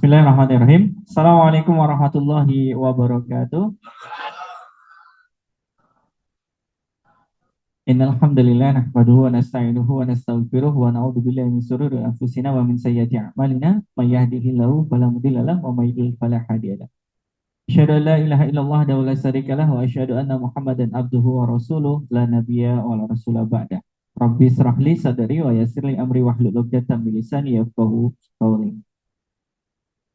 Bismillahirrahmanirrahim. Assalamualaikum warahmatullahi wabarakatuh. Innal hamdalillah nahmaduhu wa nasta'inuhu wa nastaghfiruh wa na'udzu billahi min shururi anfusina wa min sayyiati a'malina may yahdihillahu fala mudilla lahu wa may yudlil fala hadiya lahu. Asyhadu an la ilaha illallah wa la syarika lahu wa asyhadu anna Muhammadan abduhu wa rasuluh la nabiyya wa la rasula ba'da. Rabbi israh li sadri wa yassir li amri wahlul 'uqdatam min lisani yafqahu qawli.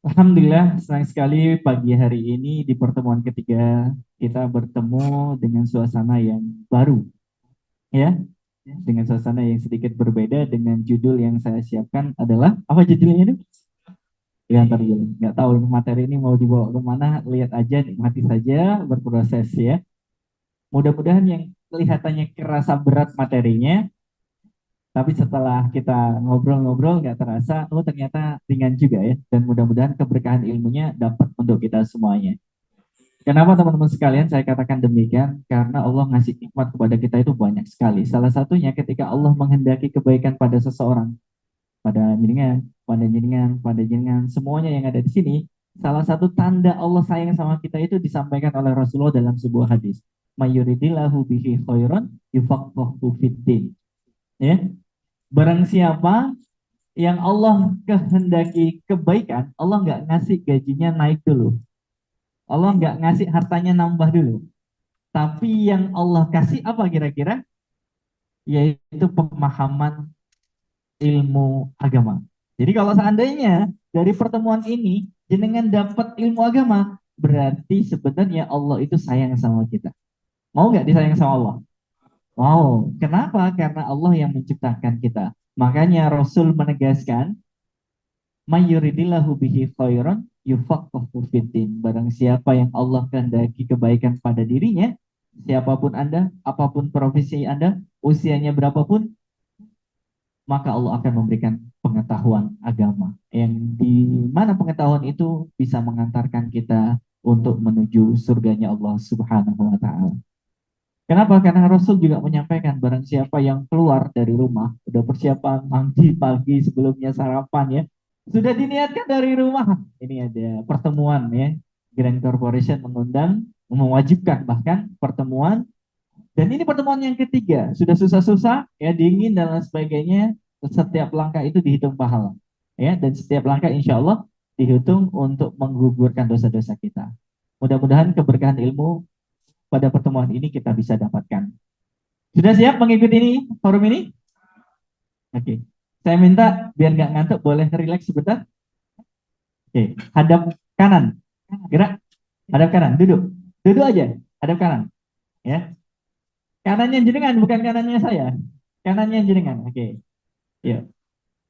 Alhamdulillah, senang sekali pagi hari ini di pertemuan ketiga kita bertemu dengan suasana yang baru, ya, dengan suasana yang sedikit berbeda dengan judul yang saya siapkan adalah apa judulnya itu? Ya, ntar dulu. Nggak tahu ini materi ini mau dibawa kemana, lihat aja, nikmati saja, berproses ya. Mudah-mudahan yang kelihatannya kerasa berat materinya, tapi setelah kita ngobrol-ngobrol nggak terasa, oh ternyata ringan juga ya. Dan mudah-mudahan keberkahan ilmunya dapat untuk kita semuanya. Kenapa teman-teman sekalian saya katakan demikian? Karena Allah ngasih nikmat kepada kita itu banyak sekali. Salah satunya ketika Allah menghendaki kebaikan pada seseorang, pada jenengan, semuanya yang ada di sini. Salah satu tanda Allah sayang sama kita itu disampaikan oleh Rasulullah dalam sebuah hadis. Mayuridillahu bihi khairan yufaqqahu fiddin. Ya, barang siapa yang Allah kehendaki kebaikan, Allah nggak ngasih gajinya naik dulu. Allah nggak ngasih hartanya nambah dulu. Tapi yang Allah kasih apa kira-kira? Yaitu pemahaman ilmu agama. Jadi kalau seandainya dari pertemuan ini jenengan dapat ilmu agama, berarti sebenarnya Allah itu sayang sama kita. Mau nggak disayang sama Allah? Wow, kenapa? Karena Allah yang menciptakan kita. Makanya Rasul menegaskan, "Mayyuridillahu bihi khairan yufaqqahu fiddin." Barang siapa yang Allah kehendaki kebaikan pada dirinya, siapapun Anda, apapun profesi Anda, usianya berapapun, maka Allah akan memberikan pengetahuan agama. Yang di mana pengetahuan itu bisa mengantarkan kita untuk menuju surganya Allah Subhanahu wa taala. Kenapa? Karena Rasul juga menyampaikan barang siapa yang keluar dari rumah, udah persiapan mandi pagi sebelumnya sarapan ya, sudah diniatkan dari rumah. Ini ada pertemuan ya, Grand Corporation mengundang, mewajibkan bahkan pertemuan. Dan ini pertemuan yang ketiga, sudah susah-susah ya, dingin dan lain sebagainya. Setiap langkah itu dihitung pahala ya, dan setiap langkah insya Allah dihitung untuk menggugurkan dosa-dosa kita. Mudah-mudahan keberkahan ilmu pada pertemuan ini kita bisa dapatkan. Sudah siap mengikuti ini, forum ini? Oke. Saya minta biar nggak ngantuk, boleh relax sebentar. Oke. Hadap kanan. Gerak. Hadap kanan. Duduk. Duduk aja. Hadap kanan. Ya. Kanannya jenengan, bukan kanannya saya. Kanannya jenengan. Oke. Yuk.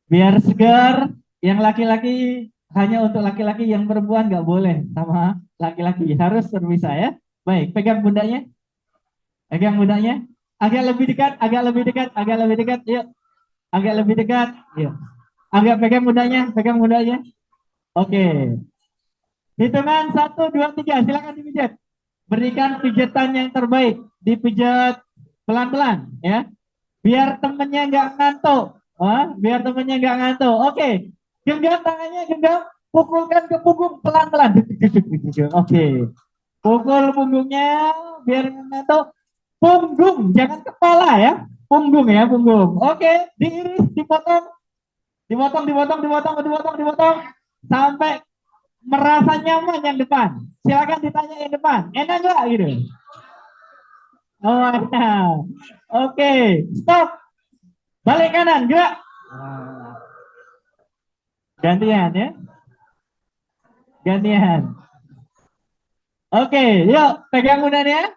Biar segar. Yang laki-laki hanya untuk laki-laki, yang perempuan nggak boleh sama laki-laki. Harus terpisah ya. Baik. Pegang bundanya. Pegang bundanya. Agak lebih dekat, agak lebih dekat, agak lebih dekat. Yuk. Agak lebih dekat. Yuk. Agak pegang bundanya, pegang bundanya. Oke. Hitungan 1, 2, 3. Silakan dipijat. Berikan pijakan yang terbaik. Dipijat pelan-pelan ya. Biar temennya nggak ngantuk. Biar temennya nggak ngantuk. Oke. Genggam tangannya, genggam. Pukulkan ke punggung pelan-pelan. Oke. Pukul punggungnya biar ngantuk. Punggung, jangan kepala ya. Punggung ya, punggung. Oke, diiris, dipotong, dipotong, dipotong, dipotong, dipotong, dipotong sampai merasa nyaman yang depan. Silakan ditanya yang depan. Enak nggak gitu? Oh, enak. Oke, stop. Balik kanan, gerak. Gantian ya. Gantian. Oke, yuk pegang gunanya.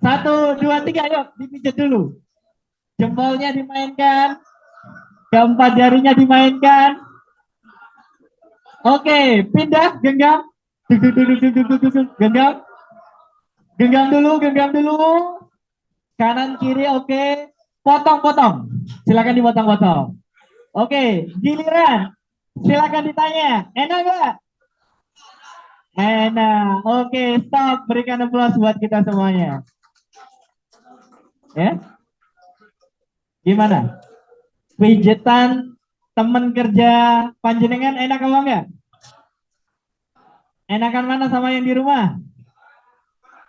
1, 2, 3, yuk dipijat dulu. Jempolnya dimainkan. Keempat jarinya dimainkan. Oke, pindah, genggam. Genggam. Genggam dulu, genggam dulu. Kanan kiri, oke. Potong-potong. Silakan dipotong-potong. Oke, giliran. Silakan ditanya. Enak nggak? Enak. Oke, stop. Berikan aplaus buat kita semuanya. Ya. Gimana? Pijetan teman kerja panjenengan enak apa enggak? Enakan mana sama yang di rumah?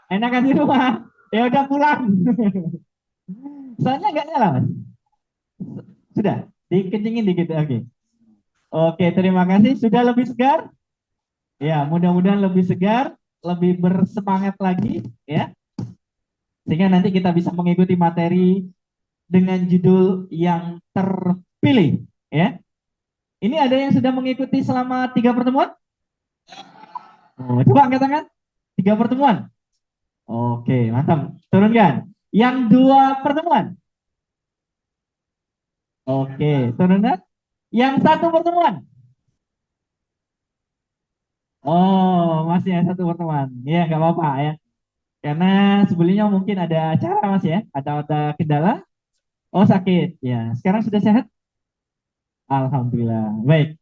Enakan di rumah. Ya udah pulang. Soalnya nggak nyala, Mas. Sudah, dikencingin dikit. Oke. Oke, terima kasih. Sudah lebih segar? Ya, mudah-mudahan lebih segar, lebih bersemangat lagi, ya. Sehingga nanti kita bisa mengikuti materi dengan judul yang terpilih, ya. Ini ada yang sudah mengikuti selama 3 pertemuan? Oh, coba angkat tangan. 3 pertemuan. Oke, mantap. Turunkan. Yang 2 pertemuan. Oke, turunkan. Yang 1 pertemuan. Oh, masih yang 1 pertemuan. Ya, nggak apa-apa ya. Karena sebelumnya mungkin ada acara Mas ya, ada kendala. Oh, sakit. Ya, sekarang sudah sehat? Alhamdulillah. Baik.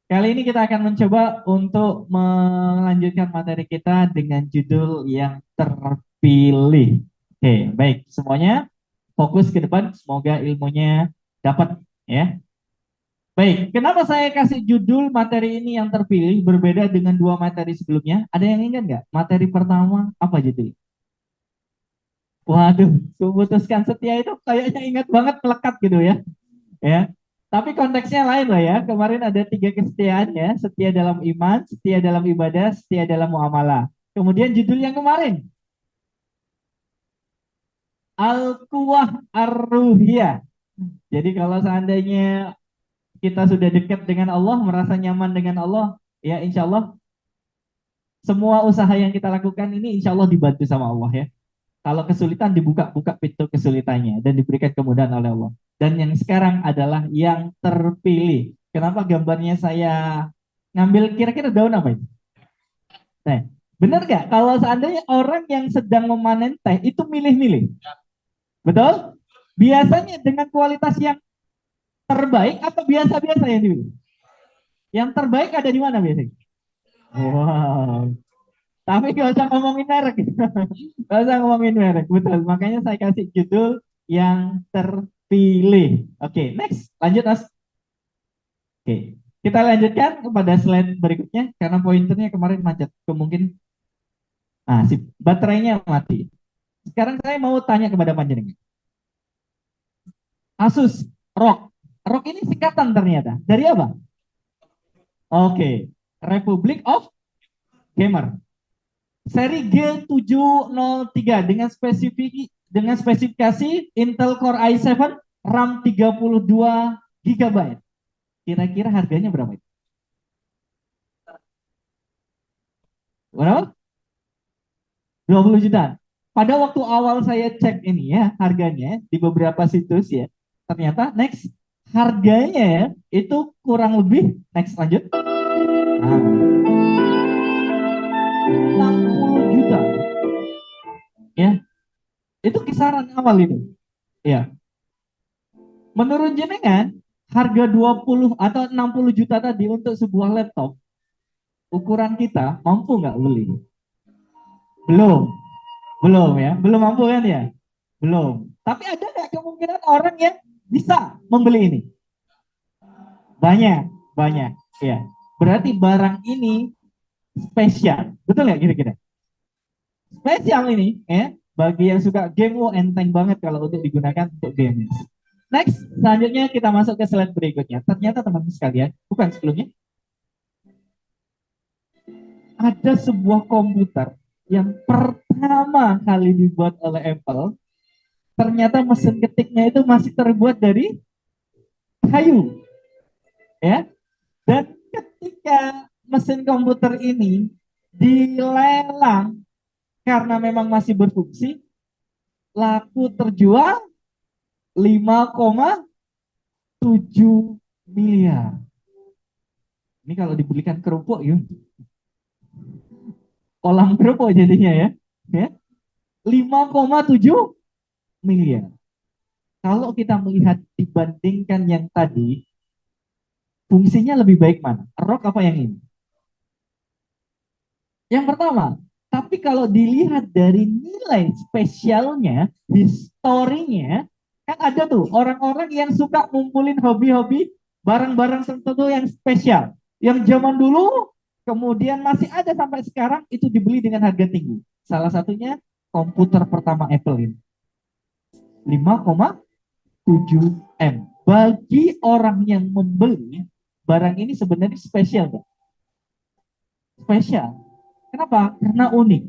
Kali ini kita akan mencoba untuk melanjutkan materi kita dengan judul yang terpilih. Oke, baik. Semuanya fokus ke depan. Semoga ilmunya dapat ya. Baik, kenapa saya kasih judul materi ini yang terpilih berbeda dengan 2 materi sebelumnya? Ada yang ingat nggak? Materi pertama apa judul? Waduh, memutuskan setia itu kayaknya ingat banget melekat gitu ya. Ya. Tapi konteksnya lain lah ya. Kemarin ada 3 kesetiaan ya, setia dalam iman, setia dalam ibadah, setia dalam muamalah. Kemudian judul yang kemarin, Al-Quwah Ar-Ruhiyah. Jadi kalau seandainya kita sudah dekat dengan Allah, merasa nyaman dengan Allah, ya insya Allah semua usaha yang kita lakukan ini insya Allah dibantu sama Allah ya. Kalau kesulitan dibuka-buka pintu kesulitannya dan diberikan kemudahan oleh Allah. Dan yang sekarang adalah yang terpilih. Kenapa gambarnya saya ngambil kira-kira daun apa itu? Teh. Benar nggak? Kalau seandainya orang yang sedang memanen teh itu milih-milih, betul? Biasanya dengan kualitas yang terbaik atau biasa-biasa yang dipilih? Yang terbaik ada di mana biasanya? Wow. Tapi nggak usah ngomongin merek. Nggak usah ngomongin merek, betul. Makanya saya kasih judul yang terpilih. Oke, next. Lanjut, Mas. Oke, kita lanjutkan kepada slide berikutnya karena pointernya kemarin macet. Kemungkinan, sip, baterainya mati. Sekarang saya mau tanya kepada panjenengan. Asus ROG. ROG ini singkatan ternyata. Dari apa? Oke, Republic of Gamer. Seri G703 dengan spesifikasi Intel Core i7 RAM 32 GB. Kira-kira harganya berapa itu? Berapa? 20 juta. Pada waktu awal saya cek ini ya, harganya di beberapa situs ya, ternyata next harganya ya itu kurang lebih next lanjut. Nah, 60 juta ya. Itu kisaran awal itu. Ya. Menurut jenengan harga 20 atau 60 juta tadi untuk sebuah laptop ukuran kita mampu nggak beli? Belum, belum ya, belum mampu kan ya? Belum. Tapi ada nggak kemungkinan orang yang bisa membeli ini? Banyak, banyak. Ya. Berarti barang ini spesial. Betul nggak kira-kira? Spesial ini, ya. Bagi yang suka game, enteng banget kalau untuk digunakan untuk game. Next, selanjutnya kita masuk ke slide berikutnya. Ternyata teman-teman sekalian, bukan sebelumnya, ada sebuah komputer yang pertama kali dibuat oleh Apple. Ternyata mesin ketiknya itu masih terbuat dari kayu, ya. Dan ketika mesin komputer ini dilelang karena memang masih berfungsi, laku terjual 5,7 miliar. Ini kalau dibelikan kerupuk yuk, kolam kerupuk jadinya ya. Ya, 5,7 miliar. Kalau kita melihat dibandingkan yang tadi, fungsinya lebih baik mana? Rock apa yang ini? Yang pertama, tapi kalau dilihat dari nilai spesialnya, historinya, kan ada tuh orang-orang yang suka ngumpulin hobi-hobi barang-barang tertentu yang spesial. Yang zaman dulu Kemudian masih ada sampai sekarang itu dibeli dengan harga tinggi. Salah satunya komputer pertama Apple ini. 5,7 M. Bagi orang yang membeli barang ini sebenarnya spesial, Pak. Spesial. Kenapa? Karena unik.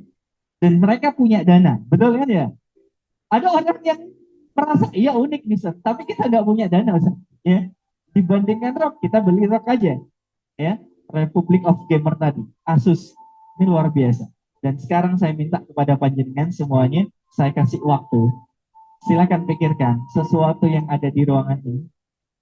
Dan mereka punya dana. Betul kan ya? Ada orang yang merasa, iya unik nih, Sir. Tapi kita nggak punya dana, Sir. Ya. Dibandingkan ROG, kita beli ROG aja. Ya. Republic of Gamer tadi. Asus. Ini luar biasa. Dan sekarang saya minta kepada panjenengan semuanya, saya kasih waktu. Silakan pikirkan sesuatu yang ada di ruangan ini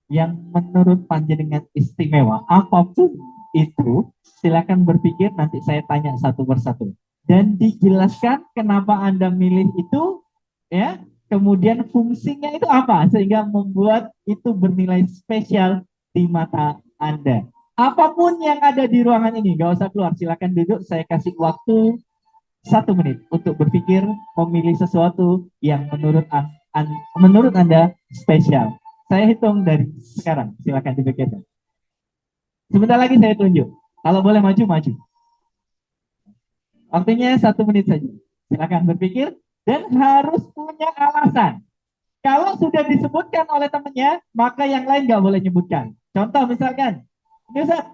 yang menurut panjenengan istimewa, apapun itu, silakan berpikir, nanti saya tanya satu persatu. Dan dijelaskan kenapa Anda milih itu, ya, kemudian fungsinya itu apa, sehingga membuat itu bernilai spesial di mata Anda. Apapun yang ada di ruangan ini, gak usah keluar, silakan duduk, saya kasih waktu 1 menit untuk berpikir memilih sesuatu yang menurut Anda spesial. Saya hitung dari sekarang, silakan dipikirkan. Sebentar lagi saya tunjuk. Kalau boleh maju, maju. Waktunya 1 menit saja. Silakan berpikir dan harus punya alasan. Kalau sudah disebutkan oleh temannya, maka yang lain nggak boleh nyebutkan. Contoh misalkan, ini Ustaz,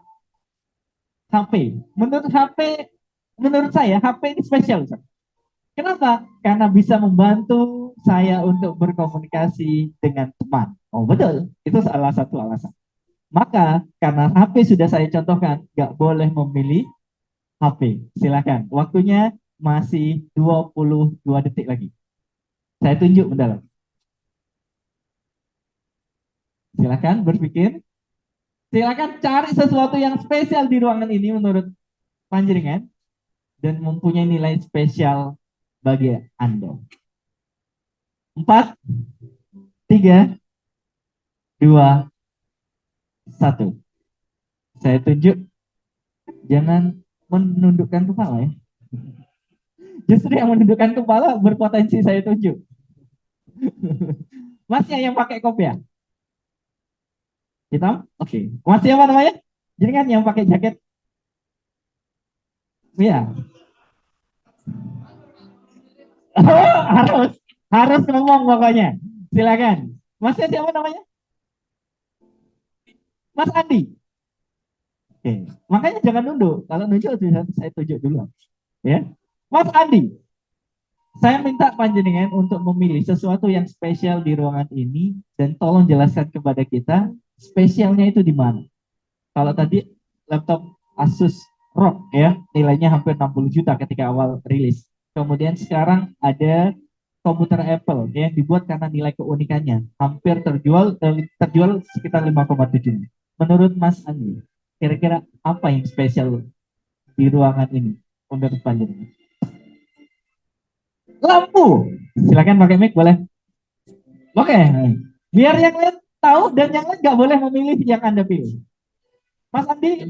HP. Menurut saya HP ini spesial, Ustaz. Kenapa? Karena bisa membantu saya untuk berkomunikasi dengan teman. Oh betul, itu salah satu alasan. Maka karena HP sudah saya contohkan, nggak boleh memilih HP. Silakan. Waktunya masih 22 detik lagi. Saya tunjuk bentar. Silakan berpikir. Silakan cari sesuatu yang spesial di ruangan ini menurut panjenengan dan mempunyai nilai spesial bagi Anda. 4, 3, 2, 1. Saya tunjuk. Jangan menundukkan kepala ya. Justru yang menundukkan kepala berpotensi saya tunjuk. Masnya yang pakai kopiah? Hitam? Oke. Mas siapa namanya? Jadi kan yang pakai jaket? Iya. Oh, harus ngomong pokoknya. Silakan. Masnya siapa namanya? Mas Andi. Oke. Makanya jangan nunduk. Kalau nunduk saya tunjuk dulu. Ya. Mas Andi. Saya minta panjenengan untuk memilih sesuatu yang spesial di ruangan ini dan tolong jelaskan kepada kita spesialnya itu di mana. Kalau tadi laptop Asus ROG ya, nilainya hampir 60 juta ketika awal rilis. Kemudian sekarang ada komputer Apple yang dibuat karena nilai keunikannya hampir terjual sekitar 5,7. Menurut Mas Andi, kira-kira apa yang spesial di ruangan ini menurut panjenengan? Lampu. Silakan pakai mic boleh. Oke. Biar yang lain tahu dan yang lain nggak boleh memilih yang Anda pilih. Mas Andi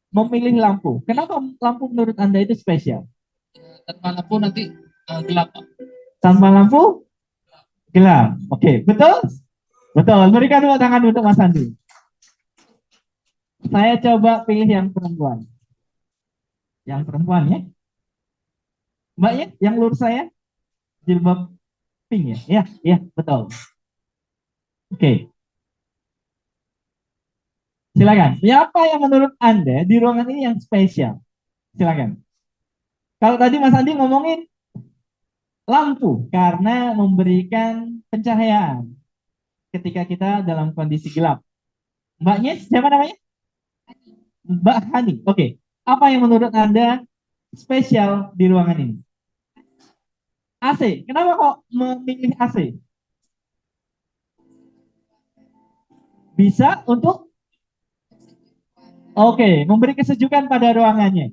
memilih lampu. Kenapa lampu menurut Anda itu spesial? Tanpa lampu nanti gelap. Tanpa lampu gelap. Oke, betul? Betul. Berikan tepuk tangan untuk Mas Andi. Saya coba pilih yang perempuan. Yang perempuan ya. Mbaknya, yang lurus saya jilbab pink ya? Ya, ya, betul. Oke. Silakan. Siapa yang menurut Anda di ruangan ini yang spesial? Silakan. Kalau tadi Mas Andi ngomongin lampu karena memberikan pencahayaan ketika kita dalam kondisi gelap. Mbaknya siapa namanya? Mbak Hani. Oke. Apa yang menurut Anda spesial di ruangan ini? AC. Kenapa kok memilih AC? Bisa untuk memberi kesejukan pada ruangannya.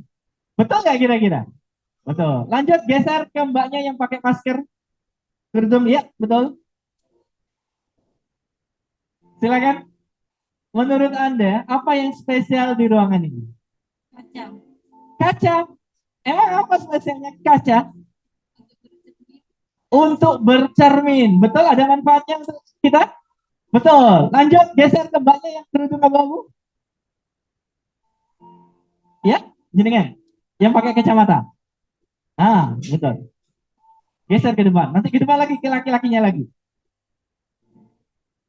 Betul nggak kira-kira? Betul. Lanjut geser ke mbaknya yang pakai masker. Kerudung, ya, betul. Silakan. Menurut Anda, apa yang spesial di ruangan ini? Kaca. Kaca. Emang apa spesialnya kaca? Untuk bercermin. Betul, ada manfaatnya untuk kita? Betul. Lanjut, geser ke mbaknya yang kerudung abu-abu. Ya, jenengan. Yang pakai kacamata. Ah, betul. Geser ke depan. Nanti ke depan lagi ke laki-lakinya lagi.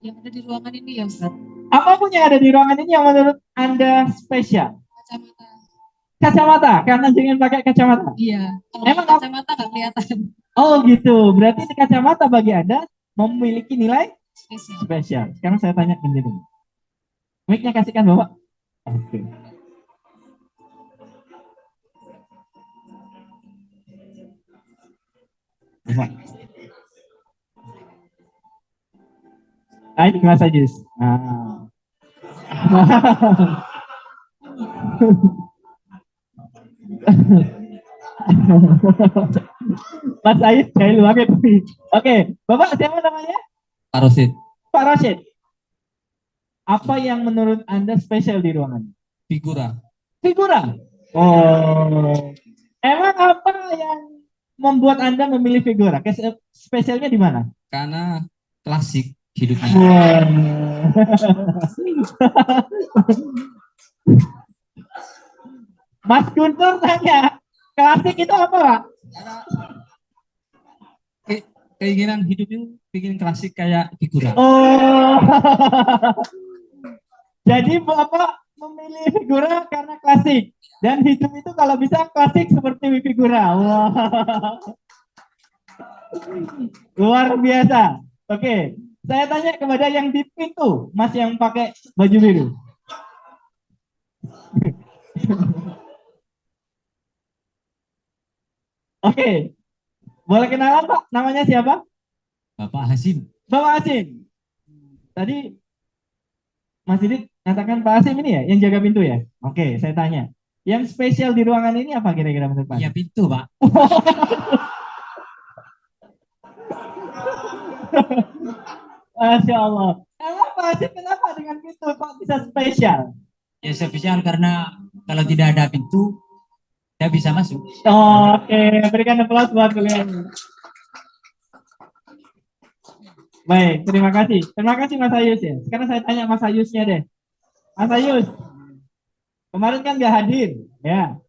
Yang ada di ruangan ini ya Ustaz. Apapun yang ada di ruangan ini yang menurut Anda spesial. Kacamata. Kacamata, karena jangan pakai kacamata. Iya. Kalau Emang kacamata nggak kelihatan. oh gitu. Berarti kacamata bagi Anda memiliki nilai Spesial. spesial. Sekarang saya tanya ke jenengan. Mic-nya kasihkan Bapak. Oke. Bapak. Ah, ini kelas aja. Nah. Mas Ais jahil banget. Oke, Bapak siapa namanya? Pak Rosid. Pak Rashid. Apa yang menurut Anda spesial di ruangan? Figura. Figura. Oh. Emang apa yang membuat Anda memilih figura? Spesialnya di mana? Karena klasik hidupnya. Wow. Mas Guntur tanya, klasik itu apa, Pak? Keinginan hidup itu bikin klasik kayak figura. Oh. Jadi Bapak memilih figura karena klasik. Dan hidup itu kalau bisa klasik seperti figura. Wow. Luar biasa. Oke, saya tanya kepada yang di pintu, Mas yang pakai baju biru. Oke, boleh kenalan Pak? Namanya siapa? Bapak Hasim. Bapak Asim. Tadi Mas Didit katakan Pak Asim ini ya, yang jaga pintu ya? Oke, saya tanya. Yang spesial di ruangan ini apa kira-kira menurut Pak? Iya pintu Pak. Masya Allah. Emang Pak Asim kenapa dengan pintu kok bisa spesial? Ya spesial karena kalau tidak ada pintu tidak bisa masuk. Oke, berikan aplaus buat kalian. Baik, terima kasih. Terima kasih Mas Ayus ya. Sekarang saya tanya Mas Ayusnya deh. Mas Ayus, kemarin kan nggak hadir, ya.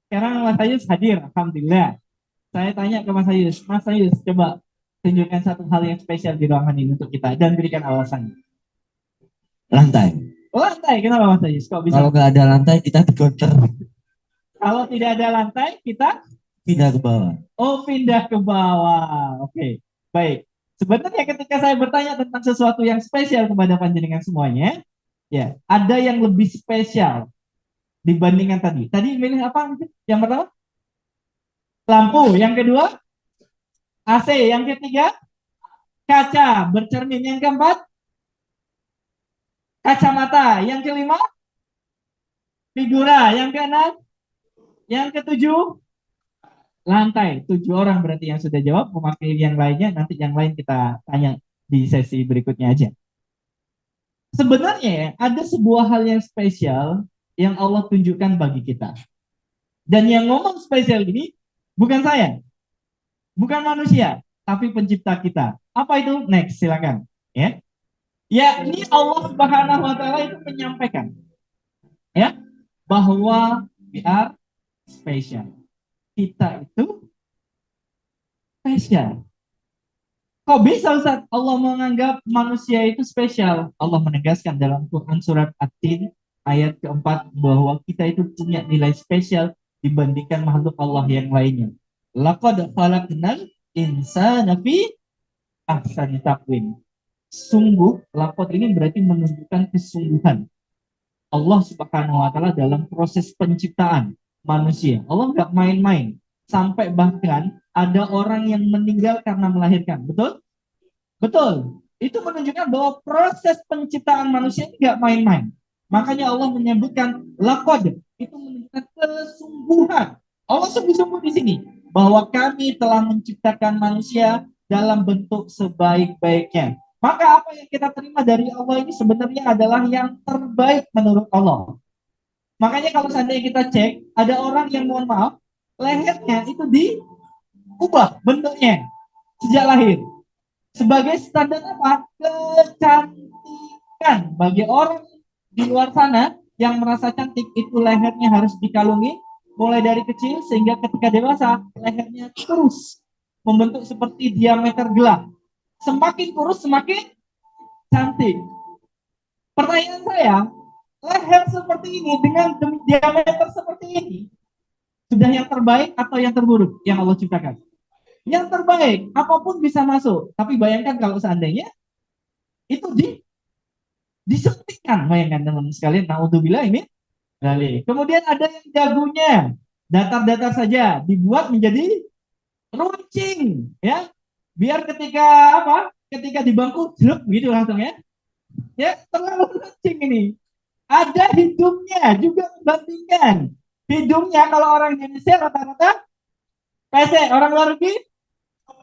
Sekarang Mas Ayus hadir, alhamdulillah. Saya tanya ke Mas Ayus, coba tunjukkan satu hal yang spesial di ruangan ini untuk kita dan berikan alasannya. Lantai. Lantai, kenapa Mas Ayus? Kok bisa? Kalau nggak ada lantai kita digonter. Kalau tidak ada lantai, kita Pindah ke bawah. oh pindah ke bawah. Oke, baik. Sebenarnya ketika saya bertanya tentang sesuatu yang spesial kepada panjenengan semuanya, ya ada yang lebih spesial dibandingkan tadi. Tadi milih apa? Yang pertama lampu, yang kedua AC, yang ketiga kaca bercermin, yang keempat kacamata, yang kelima figura, yang keenam, yang ketujuh lantai. 7 orang berarti yang sudah jawab. Memakai yang lainnya, nanti yang lain kita tanya di sesi berikutnya aja. Sebenarnya ada sebuah hal yang spesial yang Allah tunjukkan bagi kita. Dan yang ngomong spesial ini bukan saya, bukan manusia, tapi pencipta kita. Apa itu? Next, silakan. Ya, ya ini Allah Subhanahu Wa Taala itu menyampaikan, ya, bahwa we are special. Kita itu spesial. Kok bisa Ustaz Allah menganggap manusia itu spesial? Allah menegaskan dalam Quran surat At-Tin ayat keempat bahwa kita itu punya nilai spesial dibandingkan makhluk Allah yang lainnya. Laqad khalaqnal insana fi ahsani taqwim. Sungguh, laqad ini berarti menunjukkan kesungguhan Allah Subhanahu wa taala dalam proses penciptaan manusia. Allah nggak main-main. Sampai bahkan ada orang yang meninggal karena melahirkan. Betul? Betul. Itu menunjukkan bahwa proses penciptaan manusia ini nggak main-main. Makanya Allah menyebutkan laqad, itu menunjukkan kesungguhan. Allah sungguh-sungguh di sini bahwa kami telah menciptakan manusia dalam bentuk sebaik-baiknya. Maka apa yang kita terima dari Allah ini sebenarnya adalah yang terbaik menurut Allah. Makanya kalau seandainya kita cek, ada orang yang mohon maaf, lehernya itu diubah bentuknya sejak lahir. Sebagai standar apa? Kecantikan bagi orang di luar sana yang merasa cantik itu lehernya harus dikalungi mulai dari kecil sehingga ketika dewasa lehernya terus membentuk seperti diameter gelang. Semakin kurus semakin cantik. Pertanyaan saya, leher seperti ini dengan diameter seperti ini sudah yang terbaik atau yang terburuk yang Allah ciptakan? Yang terbaik, apapun bisa masuk. Tapi bayangkan kalau seandainya itu disempitkan, bayangkan teman-teman sekalian, naudzubillah ini. Kemudian ada yang dagunya datar-datar saja dibuat menjadi runcing, ya, biar ketika apa? Ketika di bangku jelek gitu langsung ya terlalu runcing ini. Ada hidungnya juga membandingkan. Hidungnya kalau orang Indonesia rata-rata pesek, orang luar negeri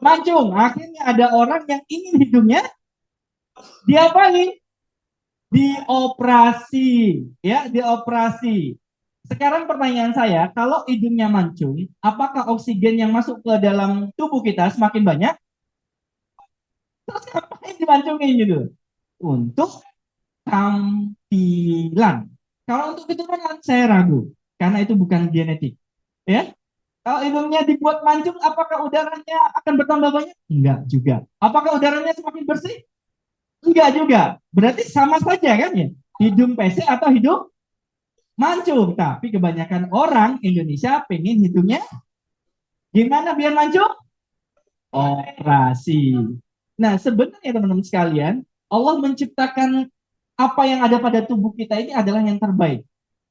mancung. Akhirnya ada orang yang ingin hidungnya diapain? Dioperasi, ya, dioperasi. Sekarang pertanyaan saya, kalau hidungnya mancung, apakah oksigen yang masuk ke dalam tubuh kita semakin banyak? Terus ngapain dimancungin gitu? Untuk tampilan. Kalau untuk keturunan saya ragu, karena itu bukan genetik. Ya, kalau hidungnya dibuat mancung, apakah udaranya akan bertambah banyak? Enggak juga. Apakah udaranya semakin bersih? Enggak juga. Berarti sama saja kan ya? Hidung pesek atau hidung mancung. Tapi kebanyakan orang Indonesia pengen hidungnya gimana biar mancung? Operasi. Nah, sebenarnya teman-teman sekalian, Allah menciptakan apa yang ada pada tubuh kita ini adalah yang terbaik.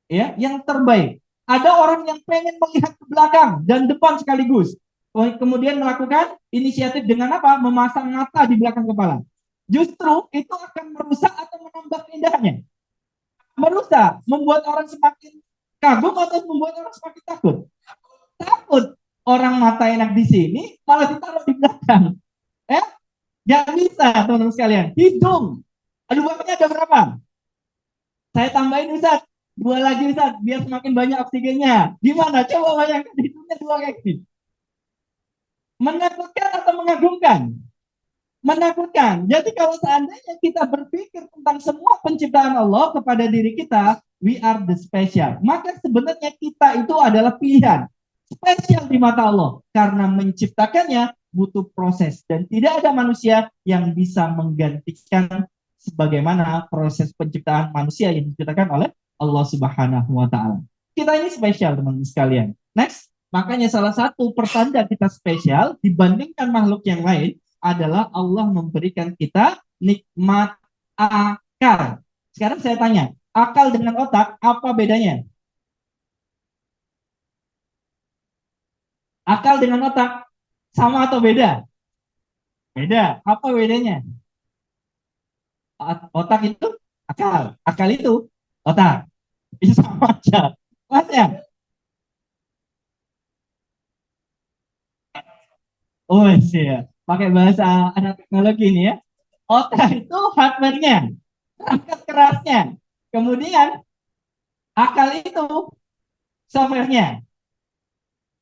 Ya, yang terbaik. Ada orang yang pengen melihat ke belakang dan depan sekaligus. Kemudian melakukan inisiatif dengan apa? Memasang mata di belakang kepala. Justru itu akan merusak atau menambah keindahannya. Merusak, membuat orang semakin kagum atau membuat orang semakin takut. Takut. Orang mata enak di sini, malah ditaruh di belakang. Eh, nggak bisa, teman-teman sekalian. Hidung. Aduh, bapaknya ada berapa? Saya tambahin Ustaz, dua lagi Ustaz, biar semakin banyak oksigennya. Gimana? Coba bayangkan hidungnya dua kaki. Menakutkan atau mengagumkan? Menakutkan. Jadi kalau seandainya kita berpikir tentang semua penciptaan Allah kepada diri kita, we are the special. Maka sebenarnya kita itu adalah pilihan. Spesial di mata Allah. Karena menciptakannya butuh proses. Dan tidak ada manusia yang bisa menggantikan sebagaimana proses penciptaan manusia yang diciptakan oleh Allah Subhanahu wa Ta'ala. Kita ini spesial, teman-teman sekalian. Next, makanya salah satu pertanda kita spesial dibandingkan makhluk yang lain adalah Allah memberikan kita nikmat akal. Sekarang saya tanya, akal dengan otak apa bedanya? Akal dengan otak sama atau beda? Beda. Apa bedanya? Otak itu akal itu otak. Itu sama aja. Mas ya? Oh iya, pakai bahasa anak teknologi ini ya. Otak itu hardware-nya, perangkat kerasnya. Kemudian akal itu software-nya.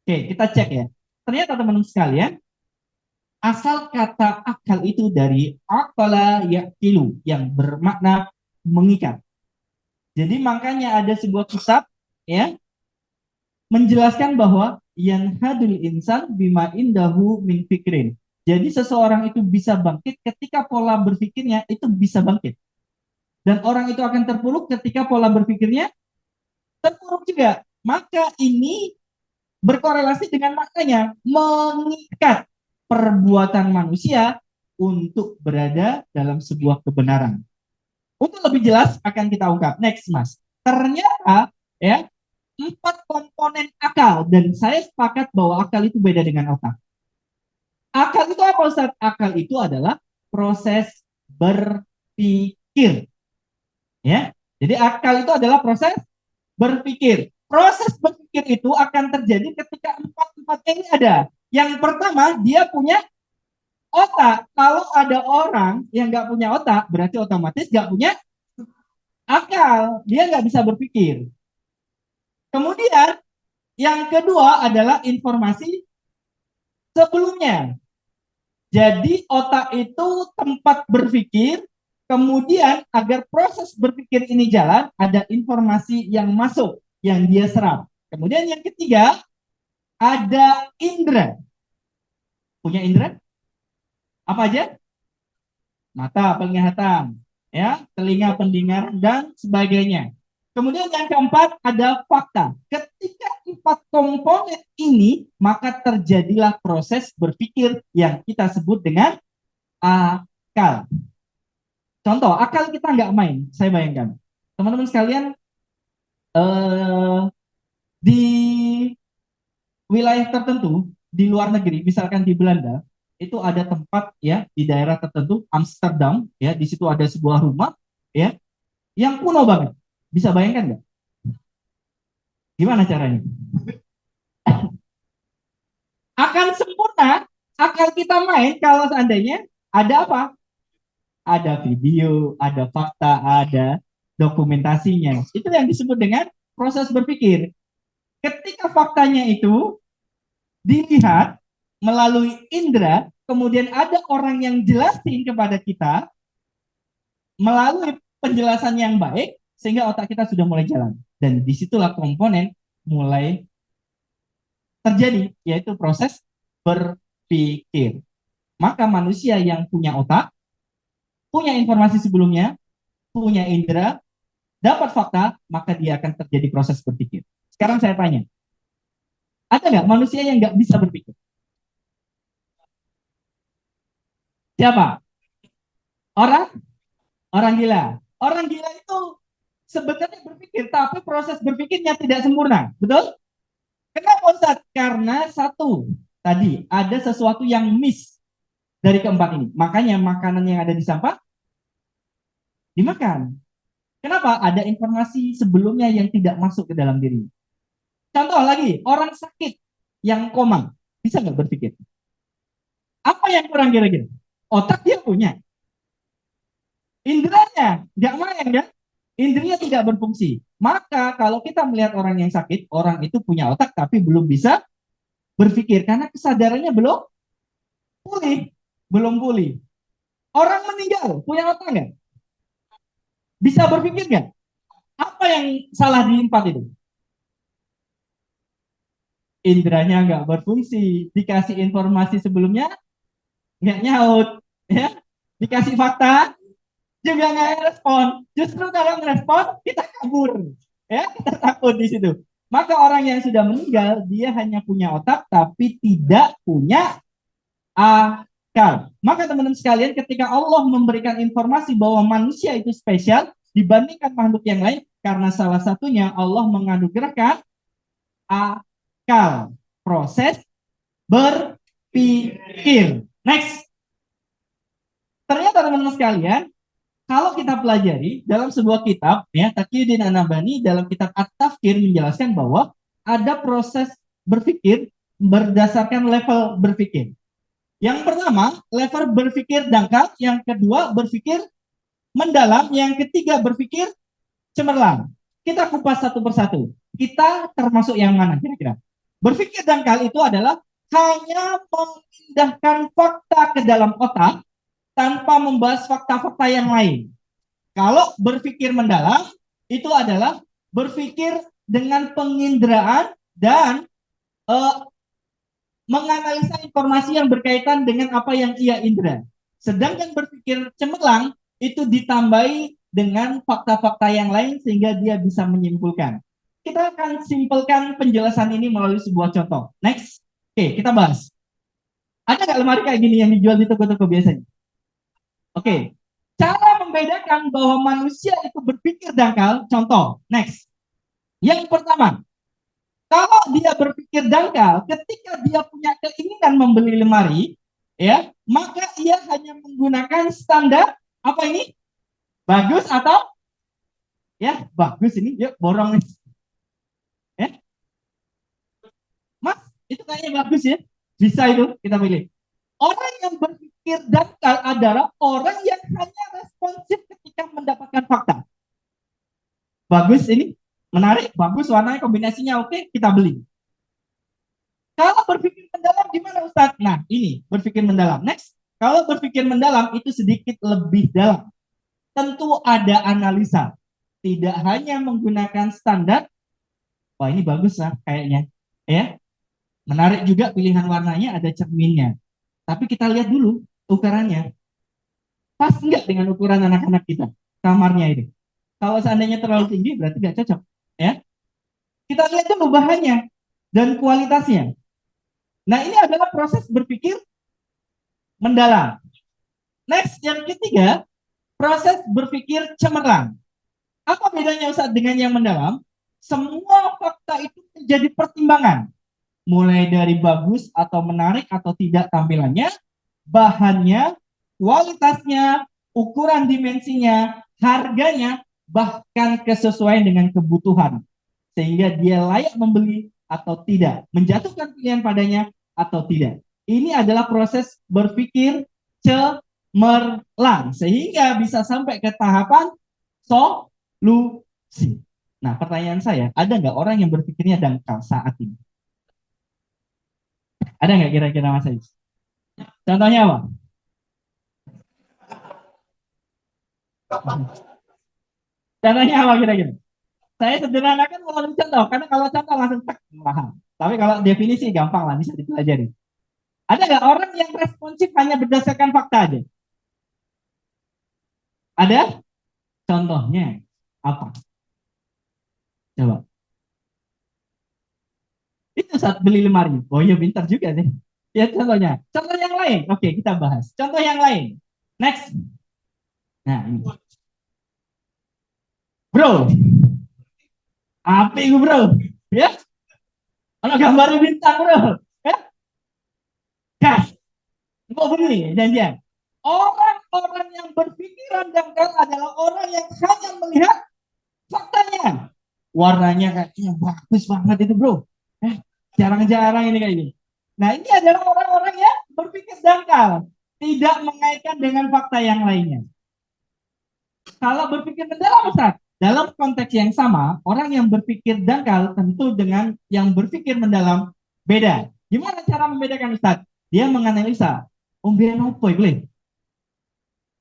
Oke, kita cek ya. Ternyata teman-teman sekalian, asal kata akal itu dari akala yakilu yang bermakna mengikat. Jadi makanya ada sebuah kitab ya menjelaskan bahwa yang hadul insan bima indahu min fikrin. Jadi seseorang itu bisa bangkit ketika pola berpikirnya itu bisa bangkit. Dan orang itu akan terpuruk ketika pola berpikirnya terpuruk juga. Maka ini berkorelasi dengan maknanya mengikat perbuatan manusia untuk berada dalam sebuah kebenaran. Untuk lebih jelas akan kita ungkap. Next, Mas. Ternyata ya 4 komponen akal dan saya sepakat bahwa akal itu beda dengan otak. Akal itu apa Ustaz? Akal itu adalah proses berpikir. Ya. Jadi akal itu adalah proses berpikir. Proses berpikir itu akan terjadi ketika empat-empatnya ini ada. Yang pertama, dia punya otak. Kalau ada orang yang nggak punya otak, berarti otomatis nggak punya akal. Dia nggak bisa berpikir. Kemudian, yang kedua adalah informasi sebelumnya. Jadi otak itu tempat berpikir, Kemudian agar proses berpikir ini jalan, ada informasi yang masuk, yang dia serap. Kemudian yang ketiga, ada indera. Punya indera? Apa aja? Mata penglihatan, ya, telinga pendengaran dan sebagainya. Kemudian yang keempat ada fakta. Ketika empat komponen ini, maka terjadilah proses berpikir yang kita sebut dengan akal. Contoh, akal kita nggak main. Saya bayangkan, teman-teman sekalian, di wilayah tertentu di luar negeri, misalkan di Belanda, itu ada tempat ya di daerah tertentu, Amsterdam, ya di situ ada sebuah rumah, ya yang kuno banget. Bisa bayangkan nggak? Gimana caranya? Akan sempurna akal kita main kalau seandainya ada apa? Ada video, ada fakta, ada dokumentasinya. Itu yang disebut dengan proses berpikir. Ketika faktanya itu dilihat melalui indera, kemudian ada orang yang jelasin kepada kita melalui penjelasan yang baik, sehingga otak kita sudah mulai jalan. Dan disitulah komponen mulai terjadi, yaitu proses berpikir. Maka manusia yang punya otak, punya informasi sebelumnya, punya indera, dapat fakta, maka dia akan terjadi proses berpikir. Sekarang saya tanya, ada nggak manusia yang nggak bisa berpikir? Siapa? Orang? Orang gila. Orang gila itu sebenarnya berpikir, tapi proses berpikirnya tidak sempurna. Betul? Kenapa Ustaz? Karena satu, tadi ada sesuatu yang miss dari keempat ini. Makanya makanan yang ada di sampah dimakan. Kenapa? Ada informasi sebelumnya yang tidak masuk ke dalam diri. Contoh lagi, orang sakit yang koma, bisa nggak berpikir? Apa yang kurang kira-kira? Otak dia punya, inderanya nggak main kan? Indrinya tidak berfungsi. Maka kalau kita melihat orang yang sakit, orang itu punya otak tapi belum bisa berpikir karena kesadarannya belum pulih, belum pulih. Orang meninggal punya otak nggak? Bisa berpikir nggak? Apa yang salah di empat itu? Indranya nggak berfungsi, dikasih informasi sebelumnya nggak nyaut, ya, dikasih fakta juga nggak respon. Justru kalau ngerespon kita kabur, ya, kita takut di situ. Maka orang yang sudah meninggal dia hanya punya otak tapi tidak punya akal. Maka teman-teman sekalian, ketika Allah memberikan informasi bahwa manusia itu spesial dibandingkan makhluk yang lain, karena salah satunya Allah menganugerahkan akal, proses berpikir. Next. Ternyata teman-teman sekalian, kalau kita pelajari dalam sebuah kitab, ya, Taqiyuddin An-Nabhani dalam kitab At-Tafkir menjelaskan bahwa ada proses berpikir berdasarkan level berpikir. Yang pertama, level berpikir dangkal, yang kedua berpikir mendalam, yang ketiga berpikir cemerlang. Kita kupas satu persatu. Kita termasuk yang mana kira-kira? Berpikir dangkal itu adalah hanya memindahkan fakta ke dalam otak tanpa membahas fakta-fakta yang lain. Kalau berpikir mendalam, itu adalah berpikir dengan penginderaan dan menganalisa informasi yang berkaitan dengan apa yang ia indera. Sedangkan berpikir cemerlang itu ditambahi dengan fakta-fakta yang lain sehingga dia bisa menyimpulkan. Kita akan simpelkan penjelasan ini melalui sebuah contoh. Next. Oke, kita bahas. Ada nggak lemari kayak gini yang dijual di toko-toko biasanya? Oke. Cara membedakan bahwa manusia itu berpikir dangkal, contoh. Next. Yang pertama, kalau dia berpikir dangkal, ketika dia punya keinginan membeli lemari, ya, maka ia hanya menggunakan standar apa ini? Bagus atau ya bagus ini, yuk borong nih. Ya, Mas, itu kayaknya bagus ya. Bisa itu kita pilih. Orang yang berpikir dangkal adalah orang yang hanya responsif ketika mendapatkan fakta. Bagus ini, menarik, bagus warnanya kombinasinya oke, kita beli. Kalau berpikir mendalam gimana Ustaz? Nah, ini berpikir mendalam. Next. Kalau berpikir mendalam itu sedikit lebih dalam. tentu ada analisa. Tidak hanya menggunakan standar, wah ini bagus lah kayaknya, ya. Menarik juga pilihan warnanya, ada cerminnya. Tapi kita lihat dulu ukurannya. Pas nggak dengan ukuran anak-anak kita, kamarnya ini. Kalau seandainya terlalu tinggi, berarti nggak cocok. Ya, kita lihat dulu bahannya dan kualitasnya. Nah, ini adalah proses berpikir mendalam. Next, yang ketiga, proses berpikir cemerlang. Apa bedanya Ustaz dengan yang mendalam? Semua fakta itu menjadi pertimbangan. Mulai dari bagus atau menarik atau tidak tampilannya, bahannya, kualitasnya, ukuran dimensinya, harganya, bahkan kesesuaian dengan kebutuhan. Sehingga dia layak membeli atau tidak, menjatuhkan pilihan padanya atau tidak. Ini adalah proses berpikir cemerlang, sehingga bisa sampai ke tahapan solusi. Nah, pertanyaan saya, ada nggak orang yang berpikirnya dangkal saat ini? Ada nggak kira-kira Mas Ais? Contohnya apa? Contohnya apa kira-kira? Saya sederhanakan melalui contoh, karena kalau contoh langsung tak paham. Tapi kalau definisi gampang lah, bisa dipelajari. Ada nggak orang yang responsif hanya berdasarkan fakta aja? Ada? Contohnya apa? Coba. Itu saat beli lemari. Oh iya, pintar juga nih. Ya contohnya. Contoh yang lain. Oke, kita bahas. Contoh yang lain. Next. Nah, ini. Bro, apa itu bro? Ya, kalau gambarnya bintang bro. Ya, gas. Kok begini janjian? Orang-orang yang berpikiran dangkal adalah orang yang hanya melihat faktanya. Warnanya kayaknya bagus banget itu bro. Jarang-jarang ini kayak ini. Nah, ini adalah orang-orang yang berpikir dangkal, tidak mengaitkan dengan fakta yang lainnya. Kalau berpikir mendalam, Ustaz, dalam konteks yang sama, orang yang berpikir dangkal tentu dengan yang berpikir mendalam beda. Gimana cara membedakan, Ustaz? Dia menganalisa, umbian apa itu,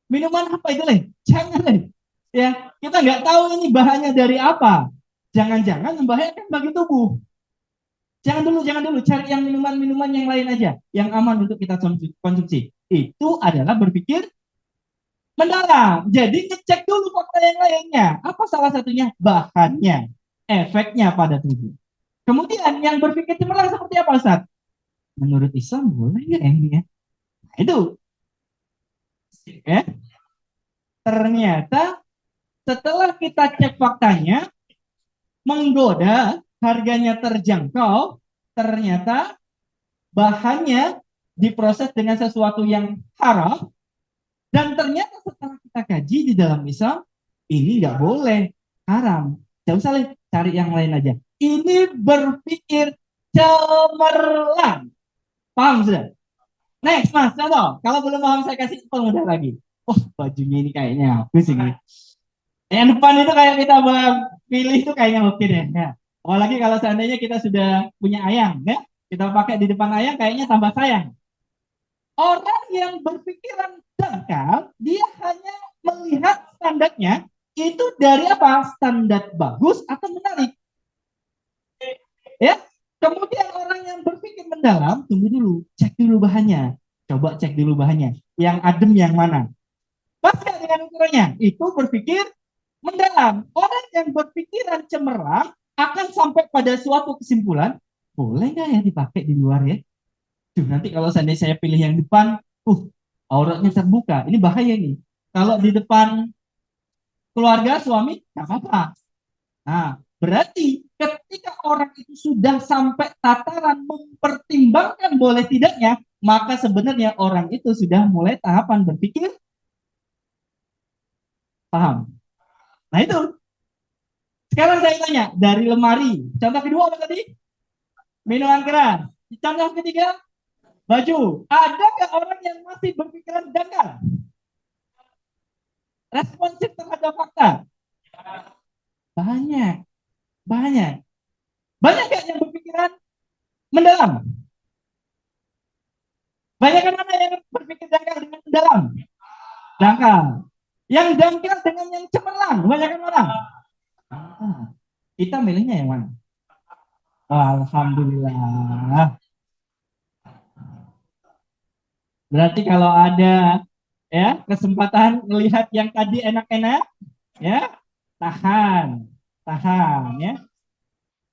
minuman apa itu, jangan, ya, kita nggak tahu ini bahannya dari apa. Jangan-jangan membahayakan bagi tubuh. Jangan dulu, cari yang minuman-minuman yang lain aja, yang aman untuk kita konsumsi. Itu adalah berpikir mendalam. Jadi ngecek dulu fakta yang lainnya. Apa salah satunya? Bahannya, efeknya pada tubuh. Kemudian yang berpikir cemerlang seperti apa, Ustaz? Menurut Islam boleh nggak ini ya? Nah, itu ya. Ternyata setelah kita cek faktanya, menggoda, harganya terjangkau, ternyata bahannya diproses dengan sesuatu yang haram, dan ternyata setelah kita kaji di dalam Islam, ini nggak boleh, haram. Jangan usah cari yang lain aja. Ini berpikir cemerlang. Paham sudah? Next, Mas, contoh. Kalau belum paham, saya kasih pemudah lagi. Oh, bajunya ini kayaknya bagus ini. Yang depan itu kayak kita pilih itu kayaknya oke deh. Ya. Apalagi kalau seandainya kita sudah punya ayang, ya. Kita pakai di depan ayang, kayaknya tambah sayang. Orang yang berpikiran dangkal, dia hanya melihat standarnya itu dari apa? Standar bagus atau menarik. Ya. Kemudian orang yang berpikir mendalam, tunggu dulu, cek dulu bahannya. Coba cek dulu bahannya. Yang adem yang mana? Pas nggak dengan ukurannya? Itu berpikir mendalam. Orang yang berpikiran cemerlang akan sampai pada suatu kesimpulan, boleh nggak ya dipakai di luar ya? Duh, nanti kalau seandainya saya pilih yang depan, auratnya terbuka, ini bahaya nih. Kalau di depan keluarga suami, nggak apa-apa. Nah, berarti ketika orang itu sudah sampai tataran mempertimbangkan boleh tidaknya, maka sebenarnya orang itu sudah mulai tahapan berpikir paham. Nah itu, sekarang saya tanya, dari lemari, contoh kedua apa tadi? Minuman keras. Contoh ketiga, baju. Ada nggak orang yang masih berpikiran dangkal? Responsif terhadap fakta? Banyak, banyak. Banyak nggak yang berpikiran mendalam? Banyak kan mana yang berpikir dangkal dengan mendalam? Dangkal. Yang dangkal dengan yang cemerlang, kebanyakan orang. Kita milihnya yang mana? Alhamdulillah. Berarti kalau ada ya kesempatan melihat yang tadi enak-enak, ya tahan, tahan ya.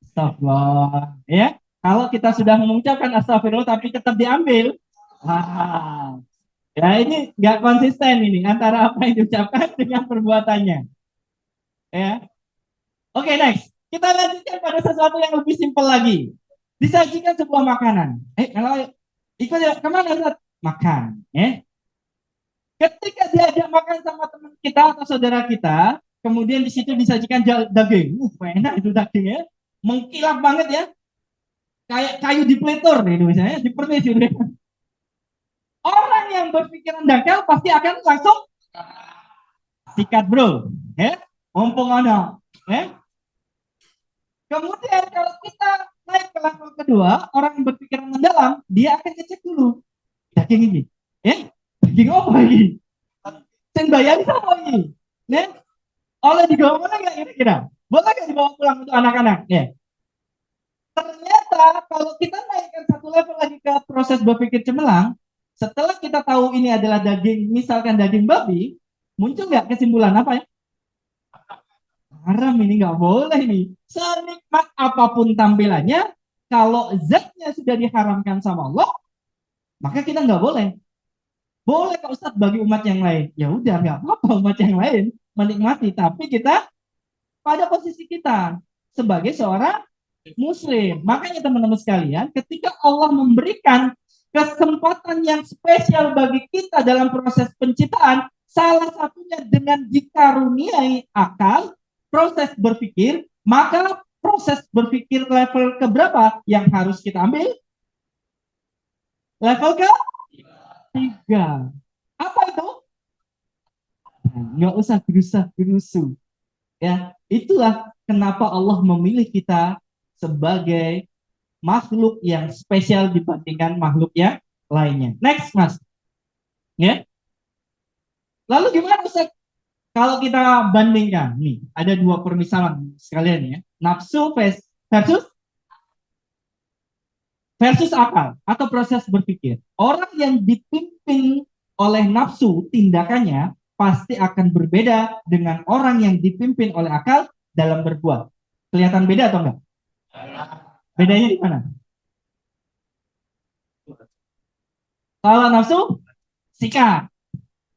Astagfirullah, ya. Kalau kita sudah mengucapkan astagfirullah tapi tetap diambil, wah, ya ini nggak konsisten ini antara apa yang diucapkan dengan perbuatannya, ya. Oke, next. Kita lanjutkan pada sesuatu yang lebih simpel lagi. Disajikan sebuah makanan. Kalau ikut ya, kemana Ustaz? Makan. Ketika diajak makan sama teman kita atau saudara kita, kemudian di situ disajikan daging. Enak itu dagingnya. Mengkilap banget ya. Kayak kayu di peletor nih misalnya, di pernis gitu. Orang yang berpikiran dangkal pasti akan langsung sikat bro. Mumpung ada. Kemudian kalau kita naik ke level kedua, orang yang berpikiran mendalam, dia akan ngecek dulu. Daging ini. Daging apa lagi? Yang bayar apa ini? Oleh dibawa mana nggak kira-kira? Boleh nggak dibawa pulang untuk anak-anak? Ternyata kalau kita naikkan satu level lagi ke proses berpikir cemerlang, setelah kita tahu ini adalah daging, misalkan daging babi, muncul nggak kesimpulan apa ya? Haram ini, nggak boleh nih. Senikmat apapun tampilannya, kalau zatnya sudah diharamkan sama Allah, maka kita nggak boleh. Boleh Kak Ustadz bagi umat yang lain. Ya udah nggak apa-apa umat yang lain menikmati, tapi kita pada posisi kita sebagai seorang Muslim. Makanya teman-teman sekalian, ketika Allah memberikan kesempatan yang spesial bagi kita dalam proses penciptaan, salah satunya dengan dikaruniai akal, proses berpikir, maka proses berpikir level keberapa yang harus kita ambil? Level ketiga. Apa itu? Nggak usah gerusa-gerusu. Ya, itulah kenapa Allah memilih kita sebagai makhluk yang spesial dibandingkan makhluk yang lainnya. Next, Mas. Ya. Lalu gimana Ustaz? Kalau kita bandingkan, nih ada dua permisalan sekalian ya. Nafsu versus akal atau proses berpikir. Orang yang dipimpin oleh nafsu tindakannya pasti akan berbeda dengan orang yang dipimpin oleh akal dalam berbuat. Kelihatan beda atau enggak? Bedanya di mana? Kalau nafsu, sikat.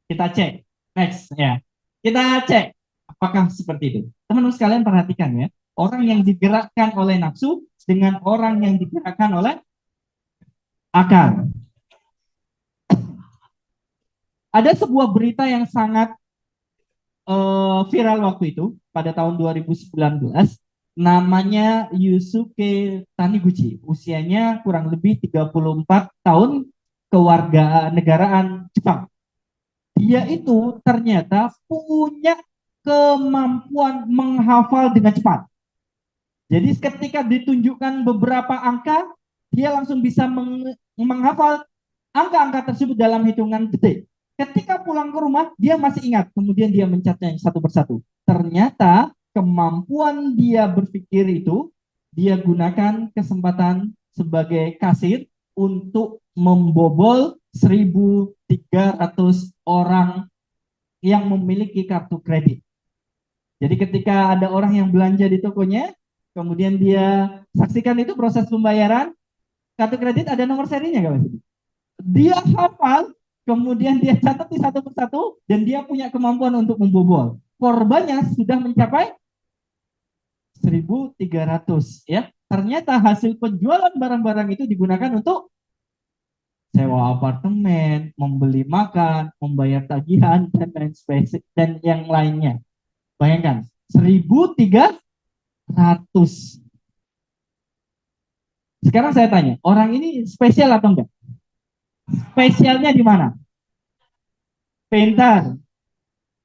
Kita cek. Next, ya. Kita cek apakah seperti itu. Teman-teman sekalian perhatikan ya. Orang yang digerakkan oleh nafsu dengan orang yang digerakkan oleh akal. Ada sebuah berita yang sangat viral waktu itu pada tahun 2019, namanya Yusuke Taniguchi. Usianya kurang lebih 34 tahun, kewarga negaraan Jepang. Dia itu ternyata punya kemampuan menghafal dengan cepat. Jadi ketika ditunjukkan beberapa angka, dia langsung bisa menghafal angka-angka tersebut dalam hitungan detik. Ketika pulang ke rumah, dia masih ingat, kemudian dia mencatatnya satu persatu. Ternyata kemampuan dia berpikir itu, dia gunakan kesempatan sebagai kasir untuk membobol 1.300 orang yang memiliki kartu kredit. Jadi ketika ada orang yang belanja di tokonya, kemudian dia saksikan itu proses pembayaran, kartu kredit ada nomor serinya nggak Mas? Dia hafal, kemudian dia catat di satu persatu, dan dia punya kemampuan untuk membobol. Korbannya sudah mencapai 1.300 ya. Ternyata hasil penjualan barang-barang itu digunakan untuk sewa apartemen, membeli makan, membayar tagihan, dan lain spesifik dan yang lainnya. Bayangkan, 1.300. Sekarang saya tanya, orang ini spesial atau enggak? Spesialnya di mana? Pintar.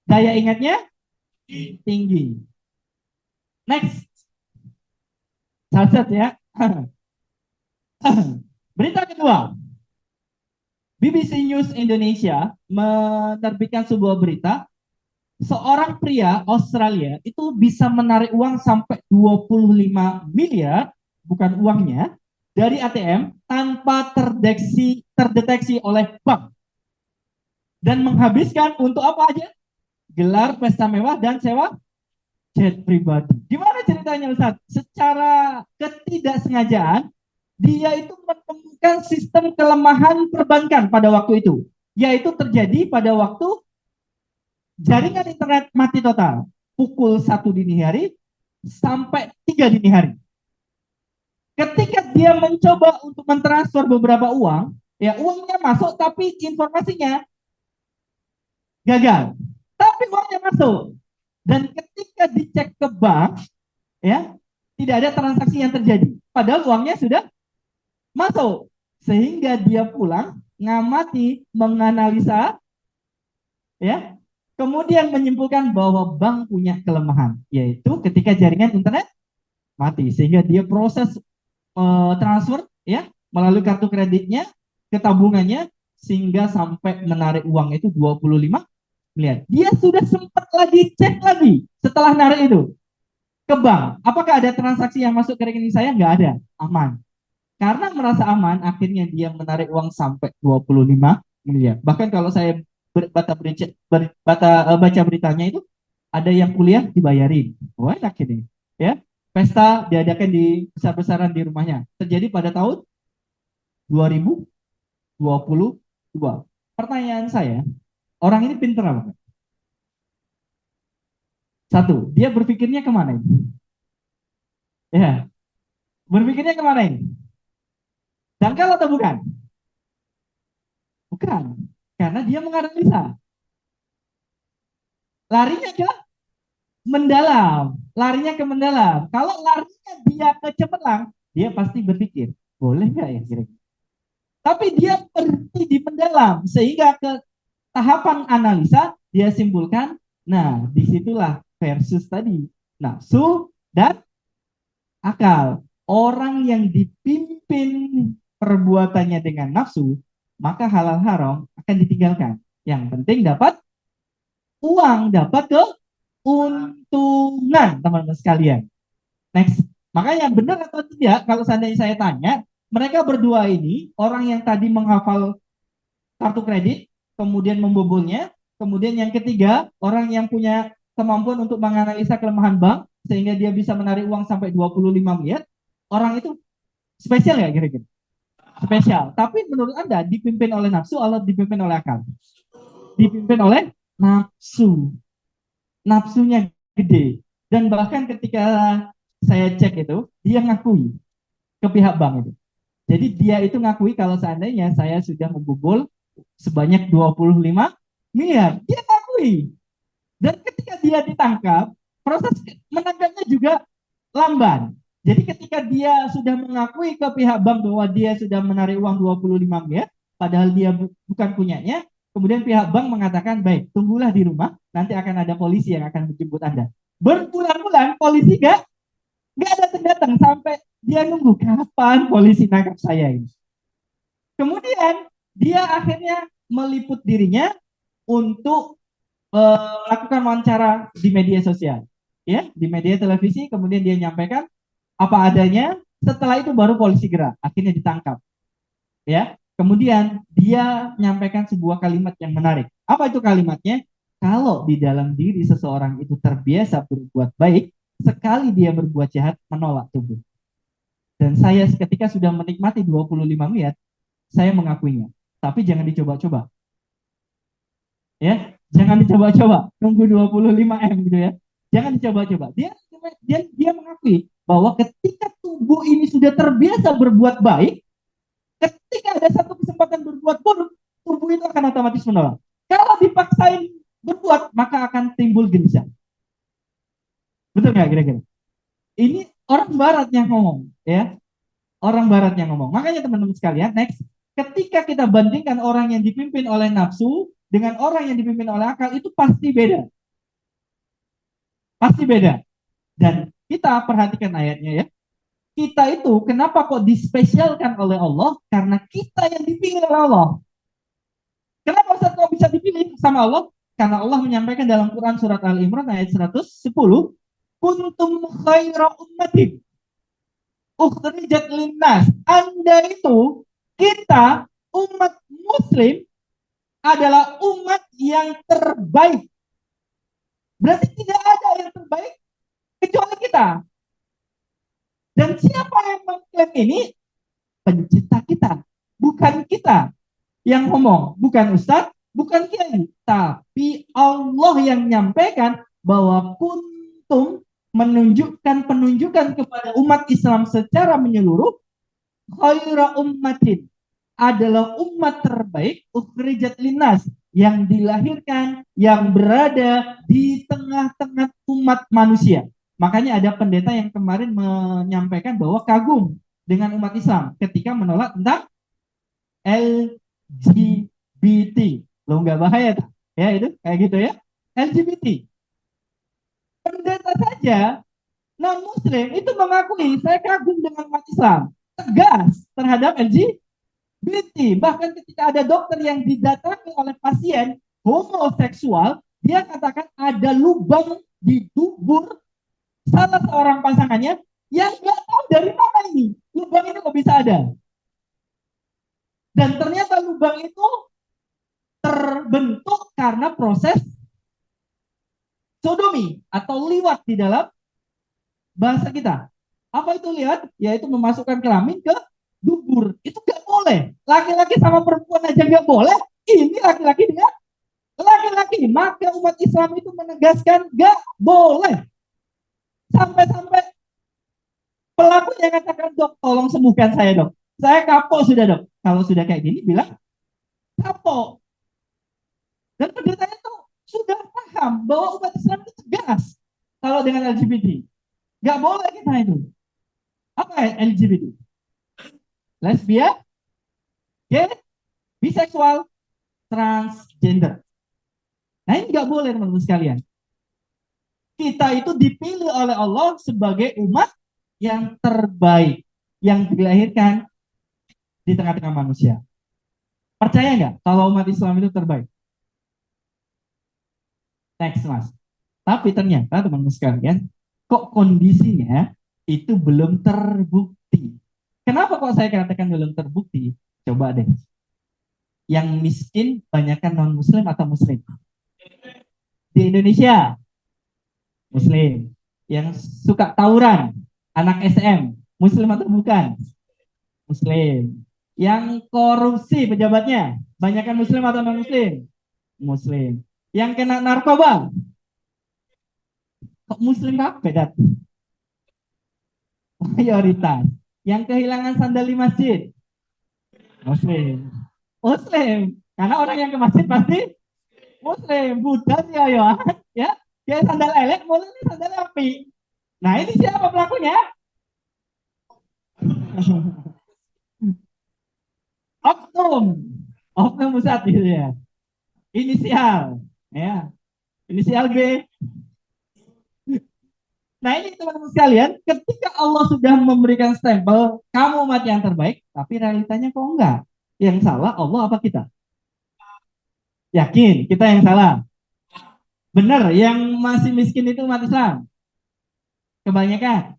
Daya ingatnya tinggi. Next. Catat ya. Berita kedua. BBC News Indonesia menerbitkan sebuah berita seorang pria Australia itu bisa menarik uang sampai 25 miliar, bukan uangnya, dari ATM tanpa terdeteksi oleh bank. Dan menghabiskan untuk apa aja? Gelar pesta mewah dan sewa jet pribadi. Gimana ceritanya Ustaz? Secara ketidaksengajaan, dia itu menemukan sistem kelemahan perbankan pada waktu itu. Yaitu terjadi pada waktu jaringan internet mati total. Pukul 1 dini hari sampai 3 dini hari. Ketika dia mencoba untuk mentransfer beberapa uang, ya uangnya masuk tapi informasinya gagal. Tapi uangnya masuk. Dan ketika dicek ke bank, ya tidak ada transaksi yang terjadi. Padahal uangnya sudah masuk. Sehingga dia pulang, ngamati, menganalisa, ya, kemudian menyimpulkan bahwa bank punya kelemahan, yaitu ketika jaringan internet mati, sehingga dia proses transfer, ya, melalui kartu kreditnya ke tabungannya, sehingga sampai menarik uang itu 25 miliar. Dia sudah sempat lagi cek lagi setelah narik itu ke bank, apakah ada transaksi yang masuk ke rekening saya? Nggak ada, aman. Karena merasa aman, akhirnya dia menarik uang sampai 25 miliar. Bahkan kalau saya baca beritanya itu, ada yang kuliah dibayarin. Wah, enak ini. Ya, pesta diadakan di besar-besaran di rumahnya. Terjadi pada tahun 2022. Pertanyaan saya, orang ini pinter apa? Satu, dia berpikirnya kemana ini? Ya, berpikirnya kemana ini? Dangkal atau bukan? Bukan. Karena dia menganalisa. Larinya ke mendalam. Larinya ke mendalam. Kalau larinya dia ke cemerlang, dia pasti berpikir, boleh nggak ya kira-kira? Tapi dia berhenti di mendalam. Sehingga ke tahapan analisa, dia simpulkan, nah disitulah versus tadi. Nafsu dan akal. Orang yang dipimpin perbuatannya dengan nafsu, maka halal haram akan ditinggalkan. Yang penting dapat uang, dapat keuntungan, teman-teman sekalian. Next. Makanya benar atau tidak, kalau seandainya saya tanya, mereka berdua ini, orang yang tadi menghafal kartu kredit, kemudian membobolnya, kemudian yang ketiga, orang yang punya kemampuan untuk menganalisa kelemahan bank, sehingga dia bisa menarik uang sampai 25 miliar, orang itu spesial ya kira-kira? Spesial. Tapi menurut Anda, dipimpin oleh nafsu atau dipimpin oleh akal? Dipimpin oleh nafsu. Nafsunya gede. Dan bahkan ketika saya cek itu, dia ngakui ke pihak bank itu. Jadi dia itu ngakui kalau seandainya saya sudah membobol sebanyak 25 miliar. Dia ngakui. Dan ketika dia ditangkap, proses menangkapnya juga lamban. Jadi ketika dia sudah mengakui ke pihak bank bahwa dia sudah menarik uang 25 miliar, padahal dia bukan punyanya, kemudian pihak bank mengatakan, baik, tunggulah di rumah, nanti akan ada polisi yang akan menjemput Anda. Berbulan-bulan polisi nggak datang-datang sampai dia nunggu kapan polisi nangkap saya ini. Kemudian dia akhirnya meliput dirinya untuk melakukan wawancara di media sosial, ya, di media televisi. Kemudian dia nyampaikan apa adanya. Setelah itu baru polisi gerak, akhirnya ditangkap, ya. Kemudian dia menyampaikan sebuah kalimat yang menarik. Apa itu kalimatnya? Kalau di dalam diri seseorang itu terbiasa berbuat baik, sekali dia berbuat jahat menolak tubuh. Dan saya ketika sudah menikmati 25 miliar, saya mengakuinya. Tapi jangan dicoba-coba. Ya, jangan dicoba-coba. Tunggu 25 M gitu ya. Jangan dicoba-coba. Dia mengakui bahwa ketika tubuh ini sudah terbiasa berbuat baik, ketika ada satu kesempatan berbuat buruk, tubuh itu akan otomatis menolak. Kalau dipaksain berbuat, maka akan timbul gelisah. Betul nggak kira-kira? Ini orang barat yang ngomong, ya. Orang barat yang ngomong. Makanya teman-teman sekalian, next, ketika kita bandingkan orang yang dipimpin oleh nafsu dengan orang yang dipimpin oleh akal, itu pasti beda. Pasti beda. Dan kita perhatikan ayatnya ya. Kita itu kenapa kok dispesialkan oleh Allah? Karena kita yang dipilih oleh Allah. Kenapa Ustaz kok bisa dipilih sama Allah? Karena Allah menyampaikan dalam Quran surat Al-Imran ayat 110, kuntum khaira ummatin ukhrijat linnas. Anda itu, kita umat muslim adalah umat yang terbaik. Berarti tidak ada yang terbaik kecuali kita. Dan siapa yang mengklaim ini? Pencipta kita, bukan kita yang ngomong, bukan ustadz, bukan kiai, tapi Allah yang menyampaikan bahwa kuntum menunjukkan penunjukan kepada umat Islam secara menyeluruh, khaira ummatin adalah umat terbaik ukhrijat linnas, yang dilahirkan, yang berada di tengah-tengah umat manusia. Makanya ada pendeta yang kemarin menyampaikan bahwa kagum dengan umat Islam ketika menolak tentang LGBT. Lo nggak bahaya tuh? Ya itu kayak gitu ya. LGBT. Pendeta saja non muslim itu mengakui saya kagum dengan umat Islam. Tegas terhadap LGBT. Bahkan ketika ada dokter yang didatangi oleh pasien homoseksual, dia katakan ada lubang di dubur salah seorang pasangannya yang nggak tahu dari mana ini. Lubang ini kok bisa ada? Dan ternyata lubang itu terbentuk karena proses sodomi atau liwat di dalam bahasa kita. Apa itu liwat? Yaitu memasukkan kelamin ke dubur. Itu nggak boleh. Laki-laki sama perempuan aja nggak boleh. Ini laki-laki dengan laki-laki. Maka umat Islam itu menegaskan nggak boleh. Sampai-sampai pelakunya katakan, dok, tolong sembuhkan saya, dok. Saya kapok sudah, dok. Kalau sudah kayak gini, bilang kapok. Dan pendeta itu sudah paham bahwa umat Islam itu tegas kalau dengan LGBT. Nggak boleh kita itu. Apa LGBT? Lesbian, gay, biseksual, transgender. Nah ini nggak boleh teman-teman sekalian. Kita itu dipilih oleh Allah sebagai umat yang terbaik, yang dilahirkan di tengah-tengah manusia. Percaya nggak kalau umat Islam itu terbaik? Teks mas. Tapi ternyata teman-teman sekalian, kok kondisinya itu belum terbukti. Kenapa kok saya katakan belum terbukti? Coba deh. Yang miskin banyakkan non-muslim atau muslim? Di Indonesia, muslim. Yang suka tawuran, anak SM, muslim atau bukan? Muslim. Yang korupsi pejabatnya, banyakkan muslim atau non-muslim? Muslim. Yang kena narkoba, kok muslim apa dat? Mayoritas. Yang kehilangan sandal di masjid, muslim. Muslim. Karena orang yang ke masjid pasti muslim. Buddha ya, ya. Dia sandal elek, muslim sandal api. Nah ini siapa pelakunya? Oknum. Oknum Ustaz gitu ya. Inisial. Ya. Inisial G. Nah ini teman-teman sekalian, ketika Allah sudah memberikan stempel, kamu umat yang terbaik, tapi realitanya kok enggak? Yang salah Allah apa kita? Yakin kita yang salah? Benar, yang masih miskin itu umat Islam? Kebanyakan?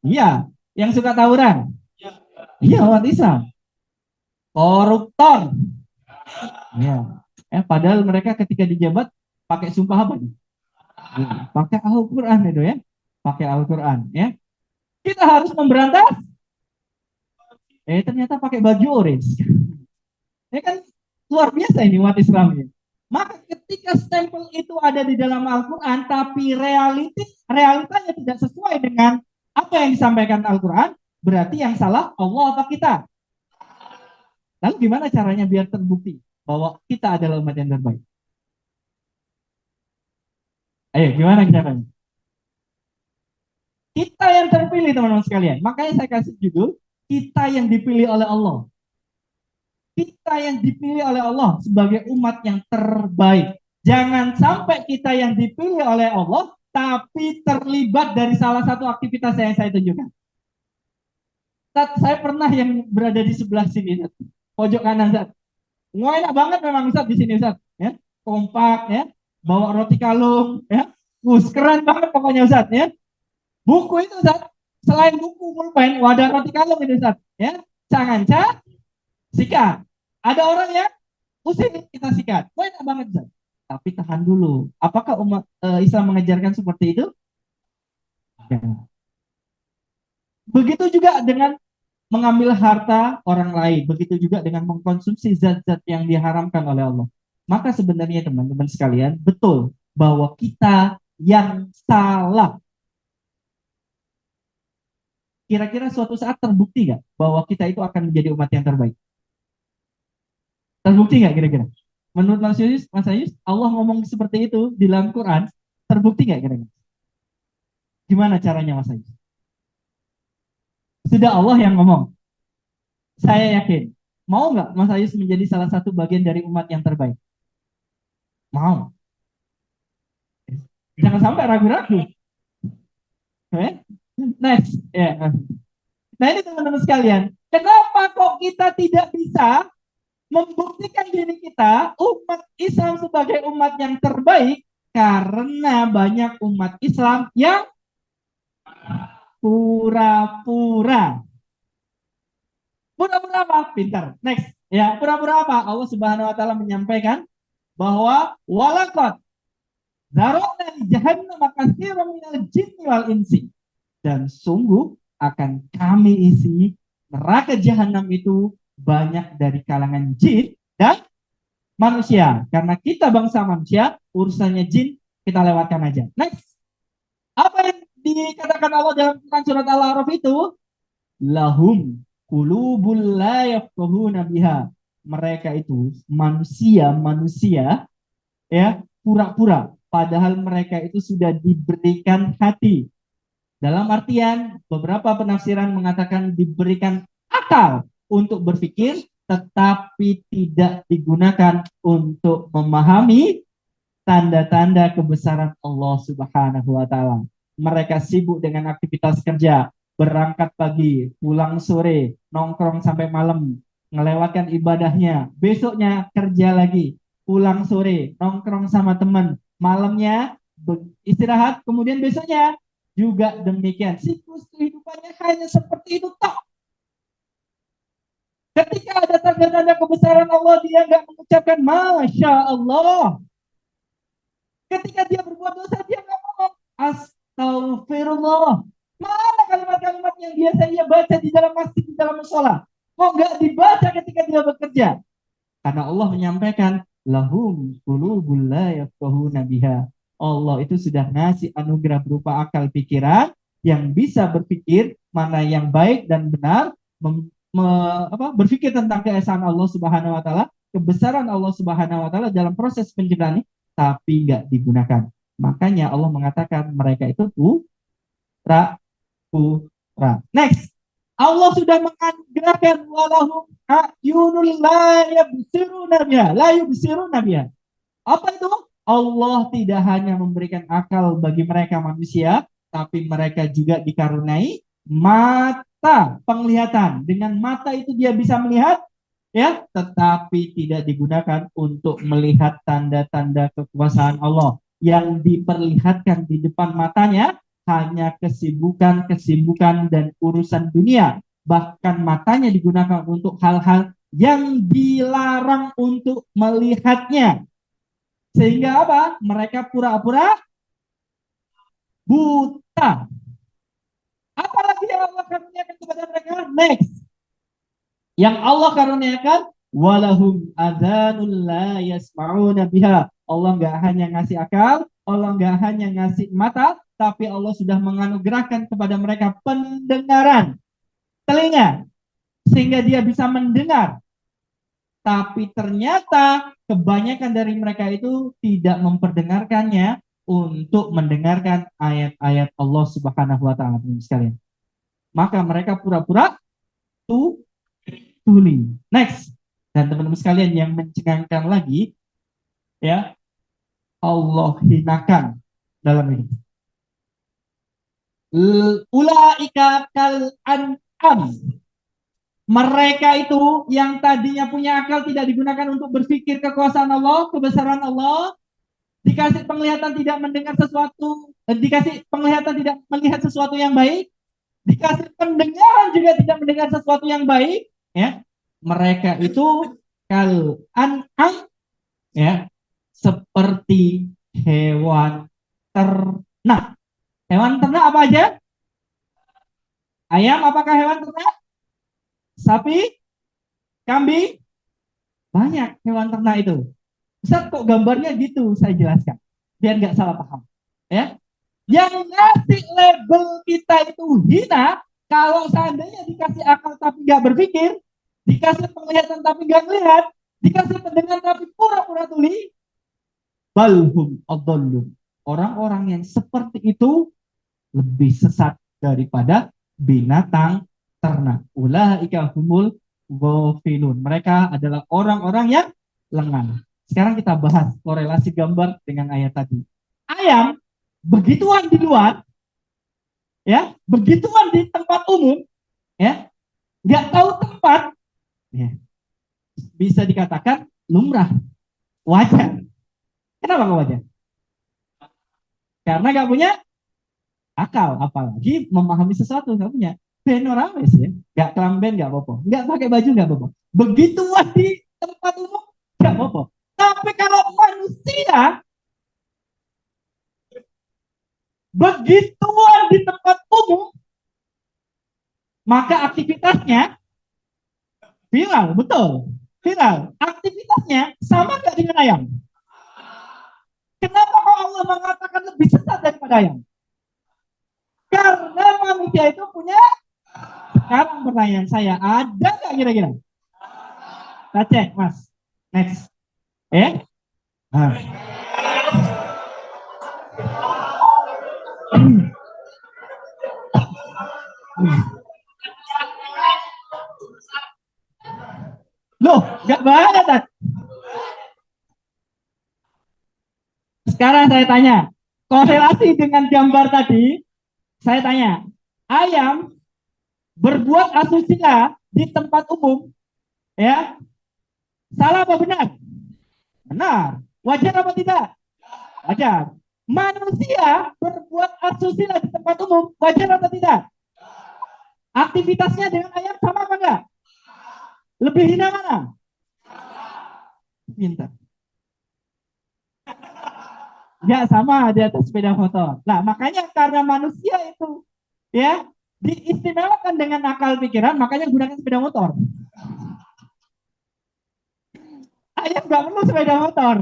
Iya. Yang suka tawuran? Iya, umat Islam. Koruptor? Iya. Padahal mereka ketika dijabat pakai sumpah apa? Pakai Al-Quran itu ya. Pakai Al-Quran ya. Kita harus memberantas. Ternyata pakai baju orange. Ya kan luar biasa ini umat Islam ini. Maka ketika stempel itu ada di dalam Al-Quran, tapi realitanya tidak sesuai dengan apa yang disampaikan Al-Quran, berarti yang salah Allah apa kita? Lalu gimana caranya biar terbukti bahwa kita adalah umat yang terbaik? Ayo, gimana caranya? Kita yang terpilih teman-teman sekalian. Makanya saya kasih judul, kita yang dipilih oleh Allah. Kita yang dipilih oleh Allah sebagai umat yang terbaik. Jangan sampai kita yang dipilih oleh Allah, tapi terlibat dari salah satu aktivitas yang saya tunjukkan. Saya pernah yang berada di sebelah sini, Ustaz. Pojok kanan, Ustaz. Enak banget memang Ustaz di sini, Ustaz. Ya, kompak, ya. bawa roti kalung, ya. Keren banget pokoknya Ustaz, ya. Buku itu Ustaz, selain buku pulpen, wadah roti kalung itu Ustaz, ya. Jangan sikat. Ada orang yang usir kita sikat. Enak banget Ustaz. Tapi tahan dulu. Apakah umat Islam mengajarkan seperti itu? Ya. Begitu juga dengan mengambil harta orang lain. Begitu juga dengan mengkonsumsi zat-zat yang diharamkan oleh Allah. Maka sebenarnya teman-teman sekalian, betul bahwa kita yang salah. Kira-kira suatu saat terbukti nggak bahwa kita itu akan menjadi umat yang terbaik? Terbukti nggak kira-kira? Menurut Mas Ayus, Allah ngomong seperti itu di dalam Quran, terbukti nggak kira-kira? Gimana caranya Mas Ayus? Sudah Allah yang ngomong. Saya yakin. Mau nggak Mas Ayus menjadi salah satu bagian dari umat yang terbaik? Mau. Jangan sampai ragu-ragu. Okay? Next. Yeah. Nah ini teman-teman sekalian, kenapa kok kita tidak bisa membuktikan diri kita umat Islam sebagai umat yang terbaik? Karena banyak umat Islam yang pura-pura. Pura-pura apa? Pintar. Next. Ya, pura-pura apa? Allah Subhanahu wa taala menyampaikan bahwa walaqad zarokna li jahannam katsiran minal jinni wal insi. Dan sungguh akan kami isi neraka jahanam itu banyak dari kalangan jin dan manusia. Karena kita bangsa manusia, urusannya jin kita lewatkan aja. Next. Apa yang dikatakan Allah dalam Quran surat Al-A'raf itu? Lahum qulubul la yafqahuna biha. Mereka itu manusia ya, pura-pura padahal mereka itu sudah diberikan hati. Dalam artian beberapa penafsiran mengatakan diberikan akal untuk berpikir tetapi tidak digunakan untuk memahami tanda-tanda kebesaran Allah Subhanahu wa taala. Mereka sibuk dengan aktivitas kerja, berangkat pagi, pulang sore, nongkrong sampai malam, melewatkan ibadahnya, besoknya kerja lagi, pulang sore, nongkrong sama teman, malamnya istirahat, kemudian besoknya juga demikian. Siklus kehidupannya hanya seperti itu toh. Ketika ada tanda-tanda kebesaran Allah, dia nggak mengucapkan Masya Allah. Ketika dia berbuat dosa, dia nggak ngomong Astagfirullah. Mana kalimat-kalimat yang biasa ia baca di dalam masjid, di dalam musola? Kok nggak dibaca ketika dia bekerja? Karena Allah menyampaikan lahum qulubul la yafqahuna biha. Allah itu sudah ngasih anugerah berupa akal pikiran yang bisa berpikir mana yang baik dan benar, berpikir tentang keesaan Allah Subhanahu wa taala, kebesaran Allah Subhanahu wa taala dalam proses penciptaan ini, tapi nggak digunakan. Makanya Allah mengatakan mereka itu pura. Next. Allah sudah menganugerahkan walahum ayunul la yubsiruna biha. Apa itu? Allah tidak hanya memberikan akal bagi mereka manusia, tapi mereka juga dikaruniai mata penglihatan. Dengan mata itu dia bisa melihat, ya, tetapi tidak digunakan untuk melihat tanda-tanda kekuasaan Allah. Yang diperlihatkan di depan matanya hanya kesibukan dan urusan dunia. Bahkan matanya digunakan untuk hal-hal yang dilarang untuk melihatnya. Sehingga apa? Mereka pura-pura buta. Apalagi yang Allah karuniakan kepada mereka? Next. Yang Allah karuniakan walahum adzanul la yasma'una biha. Allah nggak hanya ngasih akal, Allah nggak hanya ngasih mata, tapi Allah sudah menganugerahkan kepada mereka pendengaran, telinga, sehingga dia bisa mendengar. Tapi ternyata kebanyakan dari mereka itu tidak memperdengarkannya untuk mendengarkan ayat-ayat Allah Subhanahu wa taala sekalian. Maka mereka pura-pura tuli. Next. Dan teman-teman sekalian yang mencengangkan lagi, ya, Allah hinakan dalam ini. Ulaika kal an'am. Mereka itu yang tadinya punya akal tidak digunakan untuk berpikir kekuasaan Allah, kebesaran Allah, dikasih penglihatan tidak mendengar sesuatu, dikasih penglihatan tidak melihat sesuatu yang baik, dikasih pendengaran juga tidak mendengar sesuatu yang baik, ya. Mereka itu kal an'am, ya, seperti hewan ternak. Hewan ternak apa aja? Ayam apakah hewan ternak? Sapi, kambing, banyak hewan ternak itu. Ustaz kok gambarnya gitu? Saya jelaskan biar nggak salah paham. Ya, yang ngasih label kita itu hina kalau seandainya dikasih akal tapi nggak berpikir, dikasih penglihatan tapi nggak melihat, dikasih pendengaran tapi pura-pura tuli, balhum adallun. Orang-orang yang seperti itu lebih sesat daripada binatang ternak. Ulaika humul ghafilun. Mereka adalah orang-orang yang lengah. Sekarang kita bahas korelasi gambar dengan ayat tadi. Ayam begituan di luar, ya, begituan di tempat umum, ya, nggak tahu tempat, ya, bisa dikatakan lumrah, wajar. Kenapa kok wajar? Karena nggak punya akal, apalagi memahami sesuatu nggak punya. Benorames ya, nggak kelamben nggak apa-apa, nggak pakai baju nggak apa-apa. Begitu di tempat umum nggak apa-apa. Tapi kalau manusia begituan di tempat umum, maka aktivitasnya viral, betul, viral. Aktivitasnya sama nggak dengan ayam? Kenapa kok Allah mengatakan lebih sesat daripada ayam? Karena manusia itu punya. Sekarang pertanyaan saya, ada nggak kira-kira? Kita cek, Mas. Next. Nah. Loh, nggak bahaya, Tat. Sekarang saya tanya, korelasi dengan gambar tadi, saya tanya, ayam berbuat asusila di tempat umum, ya, salah apa benar? Benar. Wajar apa tidak? Wajar. Manusia berbuat asusila di tempat umum, wajar atau tidak? Aktivitasnya dengan ayam sama apa enggak? Lebih hina mana? Pintar. Ya sama di atas sepeda motor. Nah makanya karena manusia itu, ya, diistimewakan dengan akal pikiran, makanya gunakan sepeda motor. Ayam nggak perlu sepeda motor.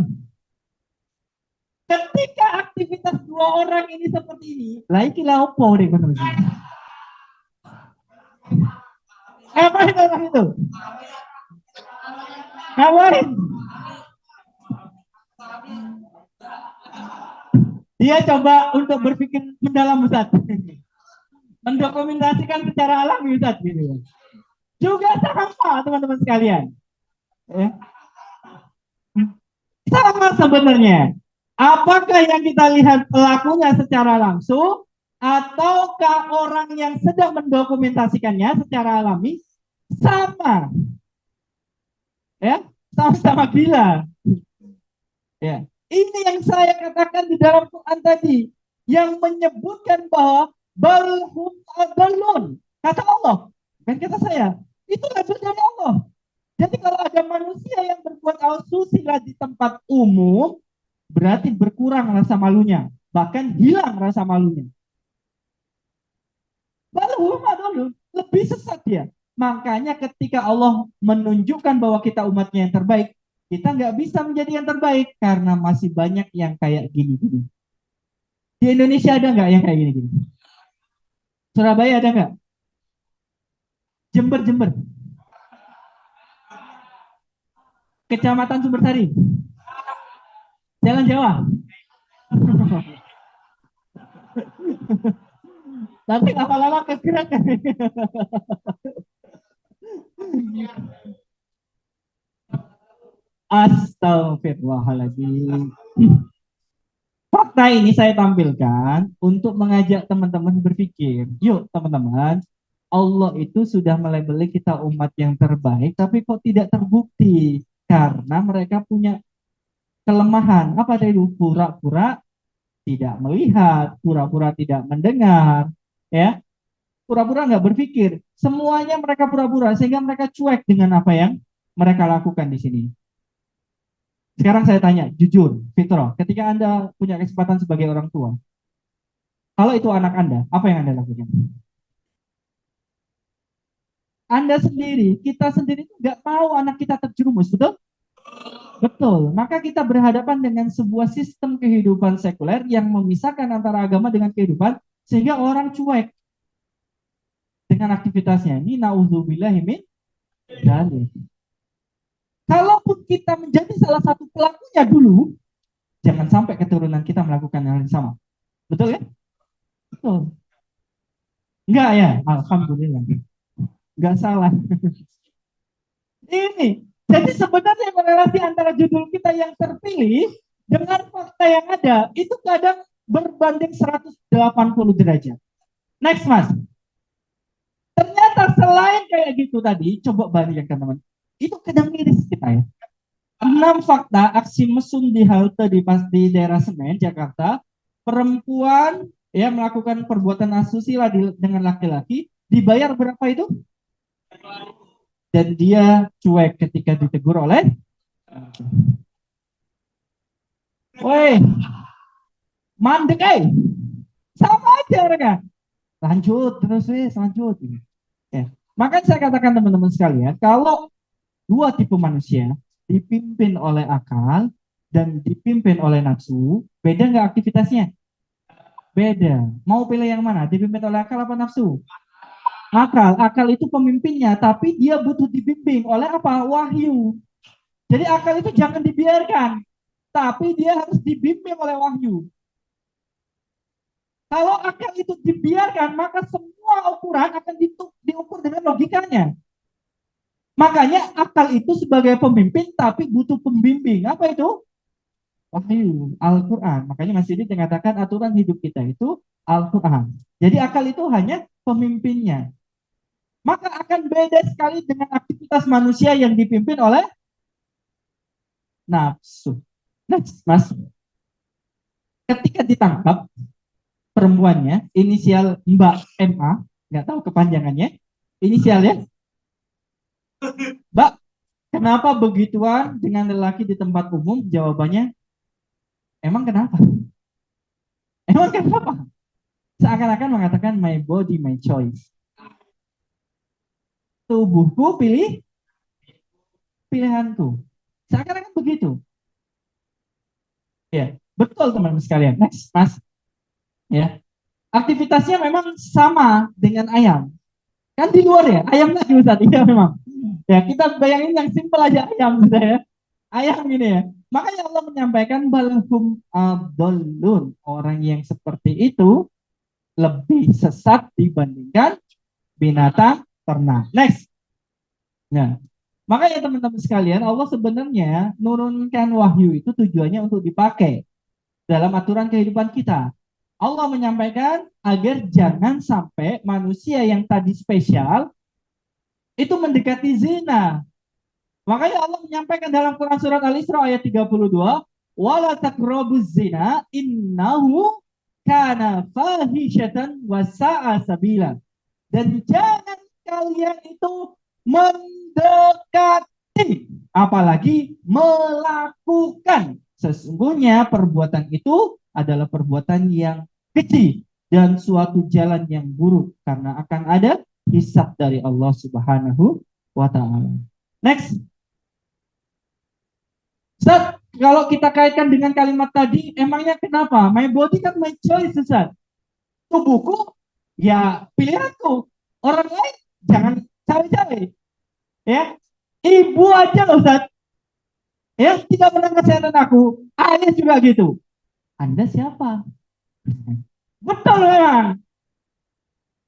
Ketika aktivitas dua orang ini seperti ini, lagi opo deh teman-teman. Ngapain orang itu? Ngapain? Dia coba untuk berpikir mendalam, Ustaz. Mendokumentasikan secara alami, Ustaz, gitu. Juga sama teman-teman sekalian. Ya. Sama sebenarnya. Apakah yang kita lihat pelakunya secara langsung ataukah orang yang sedang mendokumentasikannya secara alami? Sama. Ya, sama-sama gila. Ya. Ini yang saya katakan di dalam Quran tadi yang menyebutkan bahwa balhum adallun, kata Allah, kan kata saya, itu label dari Allah. Jadi kalau ada manusia yang berbuat asusila di tempat umum, berarti berkurang rasa malunya, bahkan hilang rasa malunya. Balhum adallun, lebih sesat dia. Makanya ketika Allah menunjukkan bahwa kita umatnya yang terbaik, kita nggak bisa menjadi yang terbaik karena masih banyak yang kayak gini-gini. Di Indonesia ada nggak yang kayak gini-gini? Surabaya ada nggak? Jember, Jember. Kecamatan Sumbersari. Jalan Jawa. Tapi lama-lama kegerakan. Astagfirullahaladzim. Fakta ini saya tampilkan untuk mengajak teman-teman berpikir. Yuk teman-teman, Allah itu sudah melabeli kita umat yang terbaik, tapi kok tidak terbukti? Karena mereka punya kelemahan. Apa itu? Pura-pura tidak melihat, pura-pura tidak mendengar, ya, pura-pura nggak berpikir. Semuanya mereka pura-pura sehingga mereka cuek dengan apa yang mereka lakukan di sini. Sekarang saya tanya, jujur, Fitro, ketika Anda punya kesempatan sebagai orang tua, kalau itu anak Anda, apa yang Anda lakukan? Anda sendiri, kita sendiri nggak mau anak kita terjerumus, betul? Betul. Maka kita berhadapan dengan sebuah sistem kehidupan sekuler yang memisahkan antara agama dengan kehidupan, sehingga orang cuek dengan aktivitasnya. Ini na'udzubillahi min dzalik. Kalaupun kita menjadi salah satu pelakunya dulu, jangan sampai keturunan kita melakukan hal yang sama. Betul ya? Betul. Enggak ya? Alhamdulillah. Enggak salah. Ini. Jadi sebenarnya korelasi antara judul kita yang terpilih dengan fakta yang ada, itu kadang berbanding 180 derajat. Next, Mas. Ternyata selain kayak gitu tadi, coba balik teman-teman. Itu kadang miris kita ya. 6 fakta aksi mesum di halte di daerah Senen, Jakarta. Perempuan ya melakukan perbuatan asusila dengan laki-laki, dibayar berapa itu? Dan dia cuek ketika ditegur oleh, woi, mandek sama aja mereka. Lanjut terus lanjut. Ya. Makanya saya katakan teman-teman sekalian, kalau dua tipe manusia dipimpin oleh akal dan dipimpin oleh nafsu, beda nggak aktivitasnya? Beda. Mau pilih yang mana? Dipimpin oleh akal apa nafsu? Akal. Akal itu pemimpinnya, tapi dia butuh dibimbing oleh apa? Wahyu. Jadi akal itu jangan dibiarkan, tapi dia harus dibimbing oleh wahyu. Kalau akal itu dibiarkan, maka semua ukuran akan diukur dengan logikanya. Makanya akal itu sebagai pemimpin, tapi butuh pembimbing. Apa itu? Wahyu, Al-Quran. Makanya Mas Didi mengatakan aturan hidup kita itu Al-Quran. Jadi akal itu hanya pemimpinnya. Maka akan beda sekali dengan aktivitas manusia yang dipimpin oleh nafsu. Next, Mas. Ketika ditangkap, perempuannya, inisial Mbak MA, nggak tahu kepanjangannya, inisialnya, Mbak, kenapa begituan dengan lelaki di tempat umum? Jawabannya, emang kenapa? Emang kenapa? Seakan-akan mengatakan my body, my choice. Tubuhku pilihanku. Seakan-akan begitu. Ya, betul teman-teman sekalian. Next, Mas. Ya, aktivitasnya memang sama dengan ayam. Kan di luar ya, ayam lagi Ustaz. Iya memang. Ya, kita bayangin yang simpel aja ayam ya. Ayam ini ya. Makanya Allah menyampaikan balhum adallun. Orang yang seperti itu lebih sesat dibandingkan binatang ternak. Next. Nah, makanya teman-teman sekalian, Allah sebenarnya nurunkan wahyu itu tujuannya untuk dipakai dalam aturan kehidupan kita. Allah menyampaikan agar jangan sampai manusia yang tadi spesial itu mendekati zina. Makanya Allah menyampaikan dalam Quran surat Al-Isra ayat 32, wala taqrabuz zina innahu kana fahisyatan wa sa'a sabila. Dan jangan kalian itu mendekati, apalagi melakukan. Sesungguhnya perbuatan itu adalah perbuatan yang keji dan suatu jalan yang buruk, karena akan ada hisab dari Allah Subhanahu wa ta'ala. Next. Ustaz, kalau kita kaitkan dengan kalimat tadi, emangnya kenapa? My body kan my choice, Ustaz. Tubuhku, ya pilihanku. Orang lain, jangan cari-cari. Ya, ibu aja loh, Ustaz. Ya, tidak pernah kesehatan aku. Ayah juga gitu. Anda siapa? Betul memang.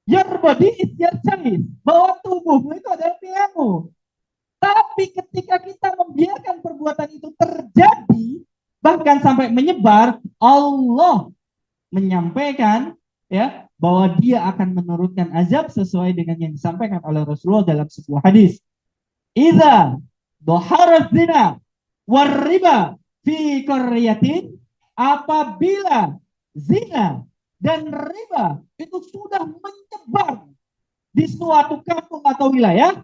Your body is your choice. Bahwa tubuhmu itu adalah pilihanmu. Tapi ketika kita membiarkan perbuatan itu terjadi, bahkan sampai menyebar, Allah menyampaikan ya bahwa dia akan menurunkan azab sesuai dengan yang disampaikan oleh Rasulullah dalam sebuah hadis. Idza dhahara zina war riba fi qaryatin, apabila zina dan riba itu sudah menyebar di suatu kampung atau wilayah,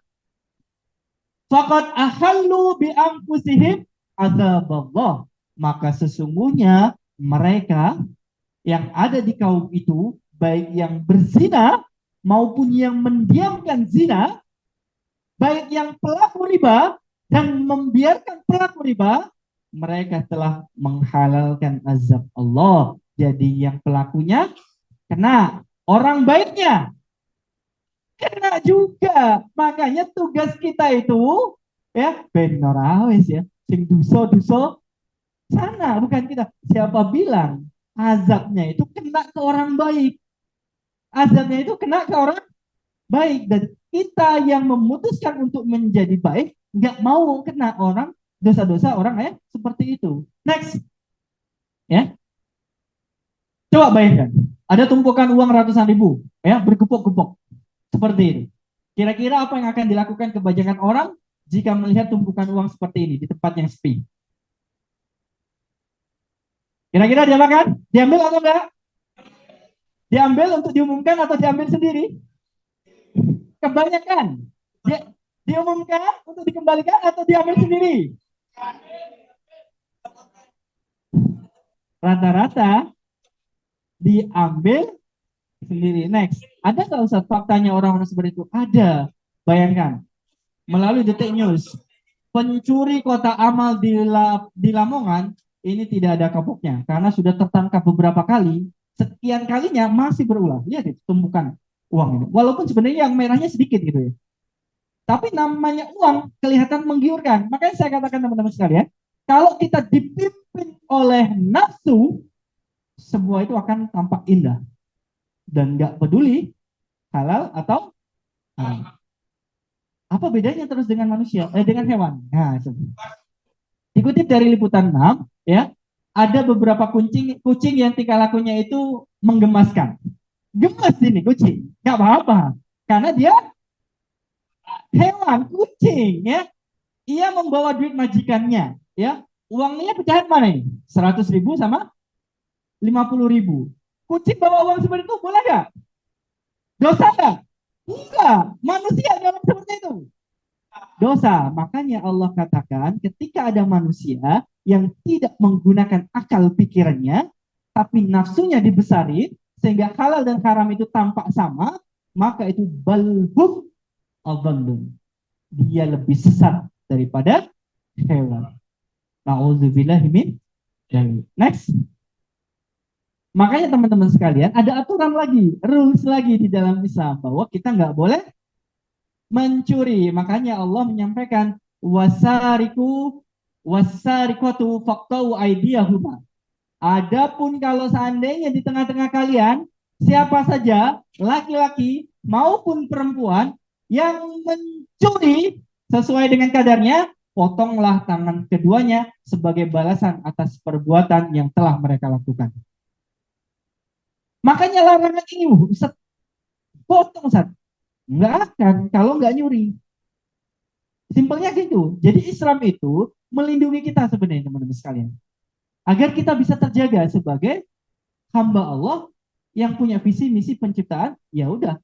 faqad ahallu bi anfusihim azaballah, maka sesungguhnya mereka yang ada di kaum itu, baik yang berzina maupun yang mendiamkan zina, baik yang pelaku riba dan membiarkan pelaku riba, mereka telah menghalalkan azab Allah. Jadi yang pelakunya kena, orang baiknya kena juga. Makanya tugas kita itu ya benar awes ya, sing duso sana, bukan kita. Siapa bilang azabnya itu kena ke orang baik? Azabnya itu kena ke orang baik, dan kita yang memutuskan untuk menjadi baik nggak mau kena orang dosa-dosa orang ya seperti itu. Next, ya, coba bayangkan ada tumpukan uang ratusan ribu ya bergepok-gepok seperti itu. Kira-kira apa yang akan dilakukan kebanyakan orang jika melihat tumpukan uang seperti ini di tempat yang sepi? Kira-kira diapakan? Diambil atau enggak? Diambil untuk diumumkan atau diambil sendiri? Kebanyakan diumumkan untuk dikembalikan atau diambil sendiri? Rata-rata diambil sendiri. Next, ada nggak Ustaz faktanya orang-orang seperti itu? Ada. Bayangkan, melalui Detik News, pencuri kotak amal di Lamongan ini tidak ada kapoknya karena sudah tertangkap beberapa kali. Sekian kalinya masih berulang. Lihat itu tumpukan uang ini. Walaupun sebenarnya yang merahnya sedikit gitu ya. Tapi namanya uang kelihatan menggiurkan. Makanya saya katakan teman-teman sekalian, kalau kita dipimpin oleh nafsu, semua itu akan tampak indah dan nggak peduli halal atau haram. Apa bedanya terus dengan manusia? Dengan hewan. Nah, dikutip dari Liputan 6, ya, ada beberapa kucing yang tingkah lakunya itu menggemaskan. Gemas ini kucing, nggak apa-apa, karena dia hewan kucing, ya. Ia membawa duit majikannya, ya. Uangnya pecahan mana ini? 100.000 sama 50.000. Kucing bawa uang seperti itu boleh nggak? Dosa nggak? Enggak. Manusia dalam seperti itu. Dosa. Makanya Allah katakan ketika ada manusia yang tidak menggunakan akal pikirannya, tapi nafsunya dibesarin, sehingga halal dan haram itu tampak sama, maka itu balhum adallun. Dia lebih sesat daripada hewan. Na'udzubillahimin. Next. Makanya teman-teman sekalian, ada aturan lagi, rules lagi di dalam Islam bahwa kita nggak boleh mencuri. Makanya Allah menyampaikan wasariqatu faqta'u aydiyahuma. Adapun kalau seandainya di tengah-tengah kalian siapa saja, laki-laki maupun perempuan yang mencuri sesuai dengan kadarnya, potonglah tangan keduanya sebagai balasan atas perbuatan yang telah mereka lakukan. Makanya larangan ini, Ustaz, potong, Ustaz. Nggak akan kalau nggak nyuri. Simpelnya gitu. Jadi Islam itu melindungi kita sebenarnya teman-teman sekalian. Agar kita bisa terjaga sebagai hamba Allah yang punya visi misi penciptaan, ya udah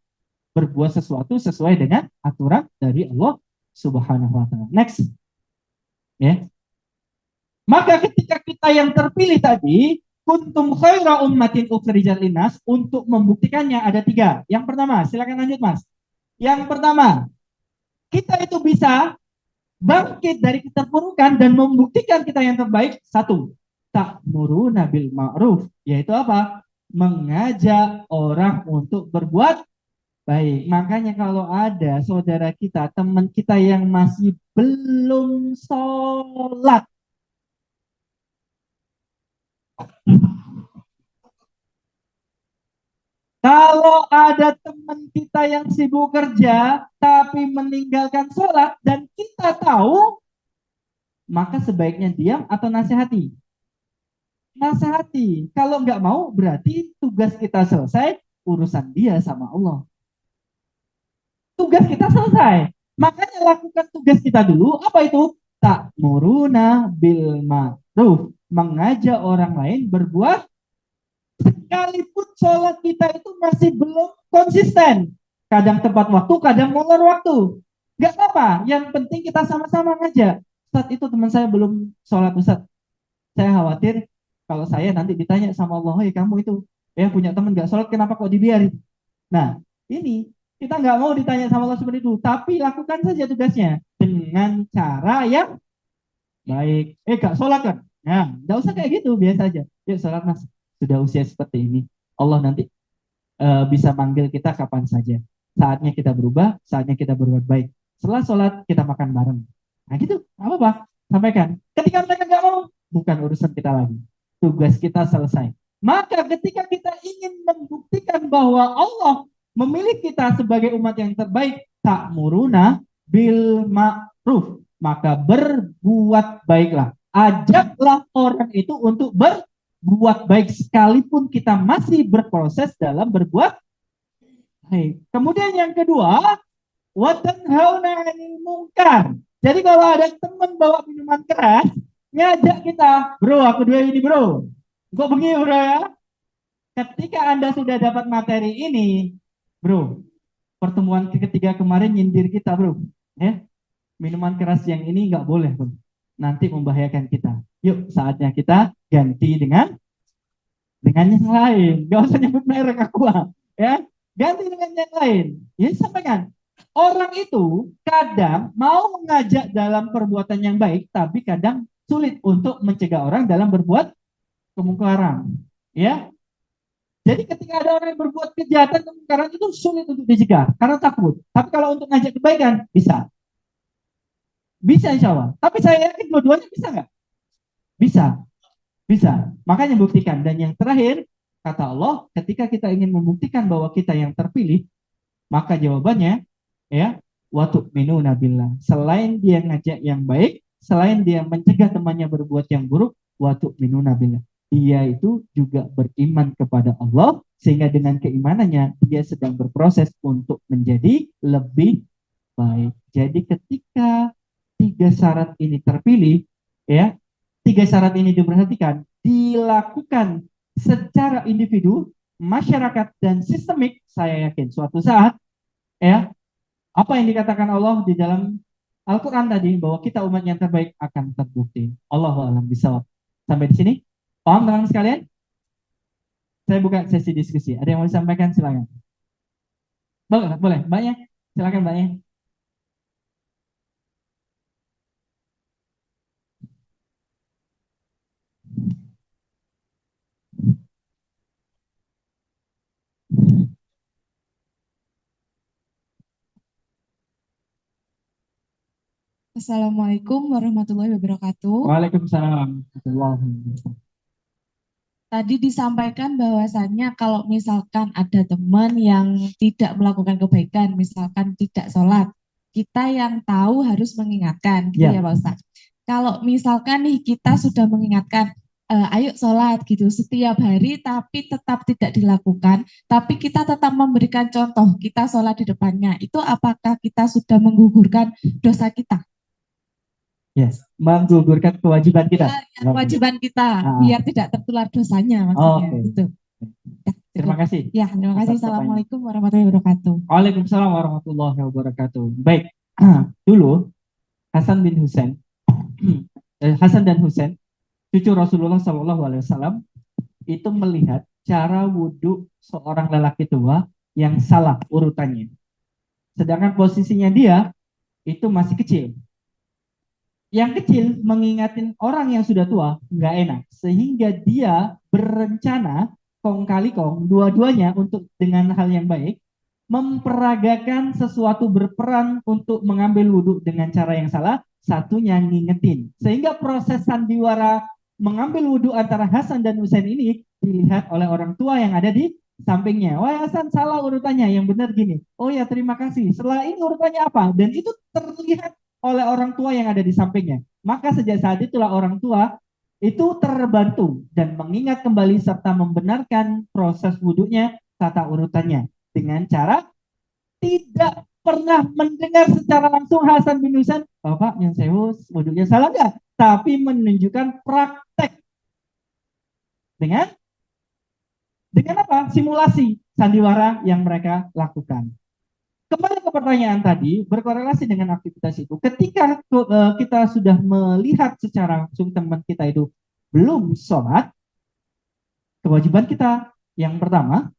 berbuat sesuatu sesuai dengan aturan dari Allah Subhanahu wa taala. Next. Ya. Maka ketika kita yang terpilih tadi, kuntum khaira ummatin ukhrijat linnas, untuk membuktikannya ada 3. Yang pertama, silakan lanjut Mas. Yang pertama, kita itu bisa bangkit dari keterpurukan dan membuktikan kita yang terbaik. 1, ta'muruna bil ma'ruf, yaitu apa? Mengajak orang untuk berbuat baik. Makanya kalau ada saudara kita, teman kita yang masih belum sholat, kalau ada teman kita yang sibuk kerja tapi meninggalkan sholat dan kita tahu, maka sebaiknya diam atau nasihati? Nasihati. Kalau nggak mau, berarti tugas kita selesai, urusan dia sama Allah. Tugas kita selesai. Makanya lakukan tugas kita dulu. Apa itu? Ta'muruna bil mengajak orang lain berbuat, sekalipun sholat kita itu masih belum konsisten. Kadang tepat waktu, kadang molor waktu. Gak apa-apa, yang penting kita sama-sama ngajak. Ustaz, itu teman saya belum sholat, Ustaz. Saya khawatir kalau saya nanti ditanya sama Allah, "Hei, kamu itu ya punya teman gak sholat, kenapa kok dibiarin?" Nah, ini kita nggak mau ditanya sama Allah seperti itu, tapi lakukan saja tugasnya dengan cara yang baik. Gak sholat kan? Nah, nggak usah kayak gitu, biasa aja. Yuk sholat mas, sudah usia seperti ini. Allah nanti bisa manggil kita kapan saja. Saatnya kita berubah, saatnya kita berbuat baik. Setelah sholat, kita makan bareng. Nah gitu, apa-apa. Sampaikan. Ketika mereka nggak mau, bukan urusan kita lagi. Tugas kita selesai. Maka ketika kita ingin membuktikan bahwa Allah memilih kita sebagai umat yang terbaik, ta'muruna bil ma'ruf, maka berbuat baiklah. Ajaklah orang itu untuk berbuat baik sekalipun kita masih berproses dalam berbuat baik. Kemudian yang kedua, wa tanhauna 'anil munkar. Jadi kalau ada teman bawa minuman keras, ngajak kita, "Bro, aku dua ini, bro." Kok begini, bro ya? Ketika Anda sudah dapat materi ini, bro, pertemuan ketiga kemarin nyindir kita, bro. Ya, minuman keras yang ini nggak boleh, bro. Nanti membahayakan kita. Yuk, saatnya kita ganti dengan yang lain. Gak usah nyebut merek aku, ya. Ganti dengan yang lain. Ya, sampaikan. Orang itu kadang mau mengajak dalam perbuatan yang baik, tapi kadang sulit untuk mencegah orang dalam berbuat kemungkaran. Ya, jadi ketika ada orang yang berbuat kejahatan kemungkaran itu sulit untuk dicegah karena takut. Tapi kalau untuk ngajak kebaikan bisa, insya Allah. Tapi saya yakin dua-duanya bisa nggak? Bisa, bisa. Makanya buktikan. Dan yang terakhir, kata Allah, ketika kita ingin membuktikan bahwa kita yang terpilih, maka jawabannya, ya, wa tu'minuna billah. Selain dia ngajak yang baik, selain dia mencegah temannya berbuat yang buruk, wa tu'minuna billah. Dia itu juga beriman kepada Allah, sehingga dengan keimanannya dia sedang berproses untuk menjadi lebih baik. Jadi ketika tiga syarat ini terpilih, ya, tiga syarat ini diperhatikan, dilakukan secara individu, masyarakat, dan sistemik, saya yakin suatu saat, ya, apa yang dikatakan Allah di dalam Al-Quran tadi, bahwa kita umat yang terbaik akan terbukti. Allahu a'lam bishawab. Sampai di sini, paham teman-teman sekalian? Saya buka sesi diskusi. Ada yang mau disampaikan? Silakan. Boleh, boleh. Banyak. Silakan banyak. Assalamualaikum warahmatullahi wabarakatuh. Waalaikumsalam. Tadi disampaikan bahwasannya kalau misalkan ada teman yang tidak melakukan kebaikan, misalkan tidak sholat, kita yang tahu harus mengingatkan, gitu Ya. ya Pak Ustadz. Kalau misalkan nih kita sudah mengingatkan, ayo sholat gitu setiap hari, tapi tetap tidak dilakukan, tapi kita tetap memberikan contoh, kita sholat di depannya, itu apakah kita sudah menggugurkan dosa kita? Yes, menggugurkan kewajiban kita. Ya, kewajiban kita biar tidak tertular dosanya maksudnya. Gitu. Ya, Terima kasih. Ya, terima kasih. Assalamualaikum warahmatullahi wabarakatuh. Waalaikumsalam warahmatullahi wabarakatuh. Baik, dulu Hasan bin Husain, Hasan dan Husain, cucu Rasulullah SAW, itu melihat cara wudhu seorang lelaki tua yang salah urutannya. Sedangkan posisinya dia itu masih kecil. Yang kecil mengingatin orang yang sudah tua nggak enak, sehingga dia berencana kong kali kong dua-duanya untuk dengan hal yang baik memperagakan sesuatu berperan untuk mengambil wudhu dengan cara yang salah, satunya ngingetin, sehingga proses sandiwara mengambil wudhu antara Hasan dan Husain ini dilihat oleh orang tua yang ada di sampingnya. Wah, Hasan salah urutannya, yang benar gini. Oh ya, terima kasih. Setelah ini urutannya apa? Dan itu terlihat oleh orang tua yang ada di sampingnya. Maka sejak saat itulah orang tua itu terbantu dan mengingat kembali serta membenarkan proses wudhunya, tata urutannya dengan cara tidak pernah mendengar secara langsung Hasan bin Husain, "Bapak yang sewu wudhunya salah nggak?" tapi menunjukkan praktek dengan apa? Simulasi sandiwara yang mereka lakukan. Kembali ke pertanyaan tadi, berkorelasi dengan aktivitas itu. Ketika kita sudah melihat secara langsung teman kita itu belum sholat, kewajiban kita yang pertama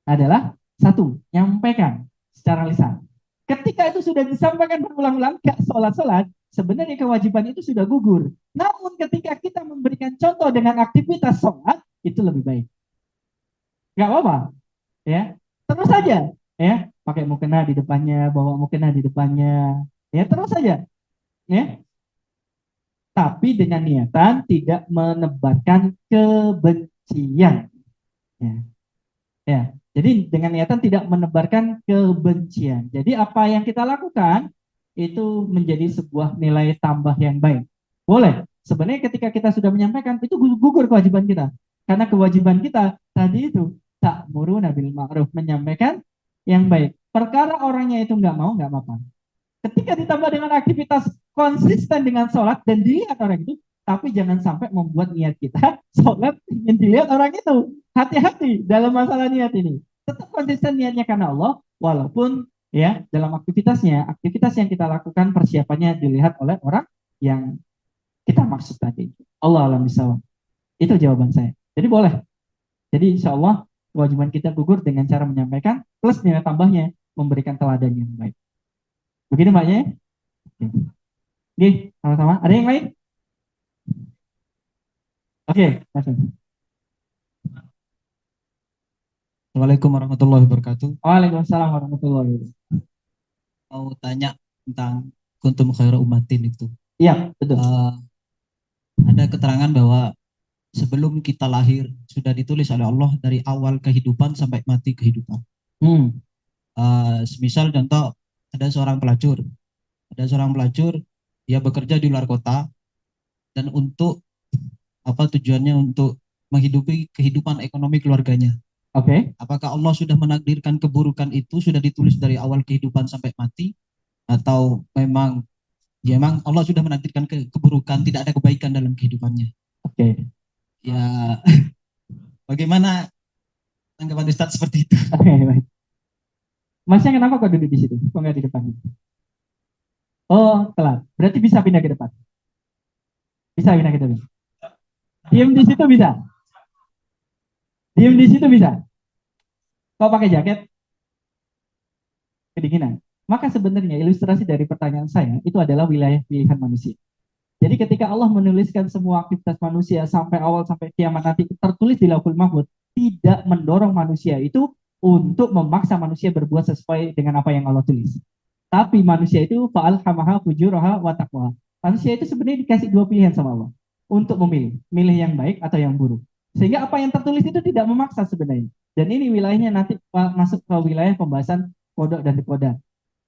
adalah satu, nyampaikan secara lisan. Ketika itu sudah disampaikan berulang-ulang, gak sholat-sholat, sebenarnya kewajiban itu sudah gugur. Namun ketika kita memberikan contoh dengan aktivitas sholat, itu lebih baik. Gak apa-apa, ya. Terus saja, ya. Pakai mukena di depannya, bawa mukena di depannya, ya terus saja, ya. Tapi dengan niatan tidak menebarkan kebencian, ya. Ya, jadi dengan niatan tidak menebarkan kebencian. Jadi apa yang kita lakukan itu menjadi sebuah nilai tambah yang baik. Boleh. Sebenarnya ketika kita sudah menyampaikan itu gugur kewajiban kita. Karena kewajiban kita tadi itu ta'muruna bil ma'ruf, menyampaikan yang baik. Perkara orangnya itu nggak mau, nggak apa-apa. Ketika ditambah dengan aktivitas konsisten dengan sholat dan dilihat orang itu, tapi jangan sampai membuat niat kita sholat ingin dilihat orang itu. Hati-hati dalam masalah niat ini. Tetap konsisten niatnya karena Allah, walaupun ya dalam aktivitasnya, aktivitas yang kita lakukan persiapannya dilihat oleh orang yang kita maksud tadi. Allah alam bisawab. Itu jawaban saya. Jadi boleh. Jadi insya Allah kewajiban kita gugur dengan cara menyampaikan plus nilai tambahnya memberikan teladan yang baik. Begitu Mbaknya? Oke, sama-sama. Ada yang lain? Oke, langsung. Assalamualaikum warahmatullahi wabarakatuh. Waalaikumsalam warahmatullahi wabarakatuh. Mau tanya tentang kuntum khairu ummatin itu. Iya, betul. Ada keterangan bahwa sebelum kita lahir sudah ditulis oleh Allah dari awal kehidupan sampai mati kehidupan. Semisal contoh ada seorang pelacur, dia bekerja di luar kota dan untuk apa tujuannya untuk menghidupi kehidupan ekonomi keluarganya. Oke. Apakah Allah sudah menakdirkan keburukan itu sudah ditulis dari awal kehidupan sampai mati, atau memang Allah sudah menakdirkan keburukan, tidak ada kebaikan dalam kehidupannya? Oke. Ya, bagaimana tanggapan Ustadz seperti itu? Oke, baik. Masnya kenapa kok duduk di situ? Kok nggak di depan? Oh, telat. Berarti bisa pindah ke depan. Bisa pindah ke depan. Diam di situ bisa. Diam di situ bisa. Kok pakai jaket? Kedinginan. Maka sebenarnya ilustrasi dari pertanyaan saya itu adalah wilayah pilihan manusia. Jadi ketika Allah menuliskan semua aktivitas manusia sampai awal sampai kiamat nanti tertulis di Lauhul Mahfuz, tidak mendorong manusia itu untuk memaksa manusia berbuat sesuai dengan apa yang Allah tulis. Tapi manusia itu fa'alhamaha fujuraha wa taqwa. Manusia itu sebenarnya dikasih dua pilihan sama Allah untuk milih yang baik atau yang buruk. Sehingga apa yang tertulis itu tidak memaksa sebenarnya. Dan ini wilayahnya nanti masuk ke wilayah pembahasan kodok dan dekoder.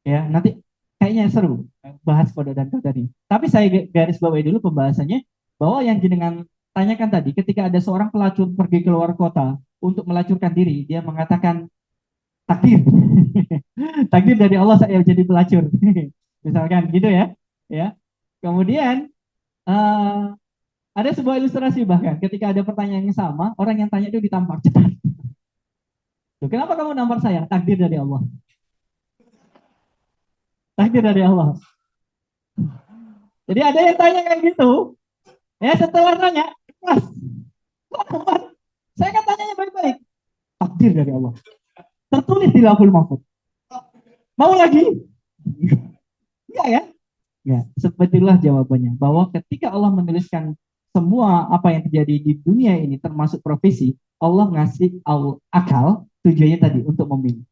Ya, nanti kayaknya seru bahas kodok dan dekoder ini. Tapi saya garis bawahi dulu pembahasannya bahwa yang jenengan tanyakan tadi, ketika ada seorang pelacur pergi keluar kota untuk melacurkan diri, dia mengatakan takdir. Takdir dari Allah saya jadi pelacur. Misalkan gitu ya. Ya. Kemudian ada sebuah ilustrasi bahkan ketika ada pertanyaan yang sama, orang yang tanya itu ditampar. Cepat. Kenapa kamu nampar saya? Takdir dari Allah. Takdir dari Allah. Jadi ada yang tanya kayak gitu. Ya setelah tanya, Mas, saya kan tanyanya baik-baik. Takdir dari Allah. Tertulis di Lauhul Mahfuz. Mau lagi? Iya ya? Ya, sebetulnya jawabannya. Bahwa ketika Allah menuliskan semua apa yang terjadi di dunia ini termasuk profesi, Allah ngasih akal tujuannya tadi untuk memilih.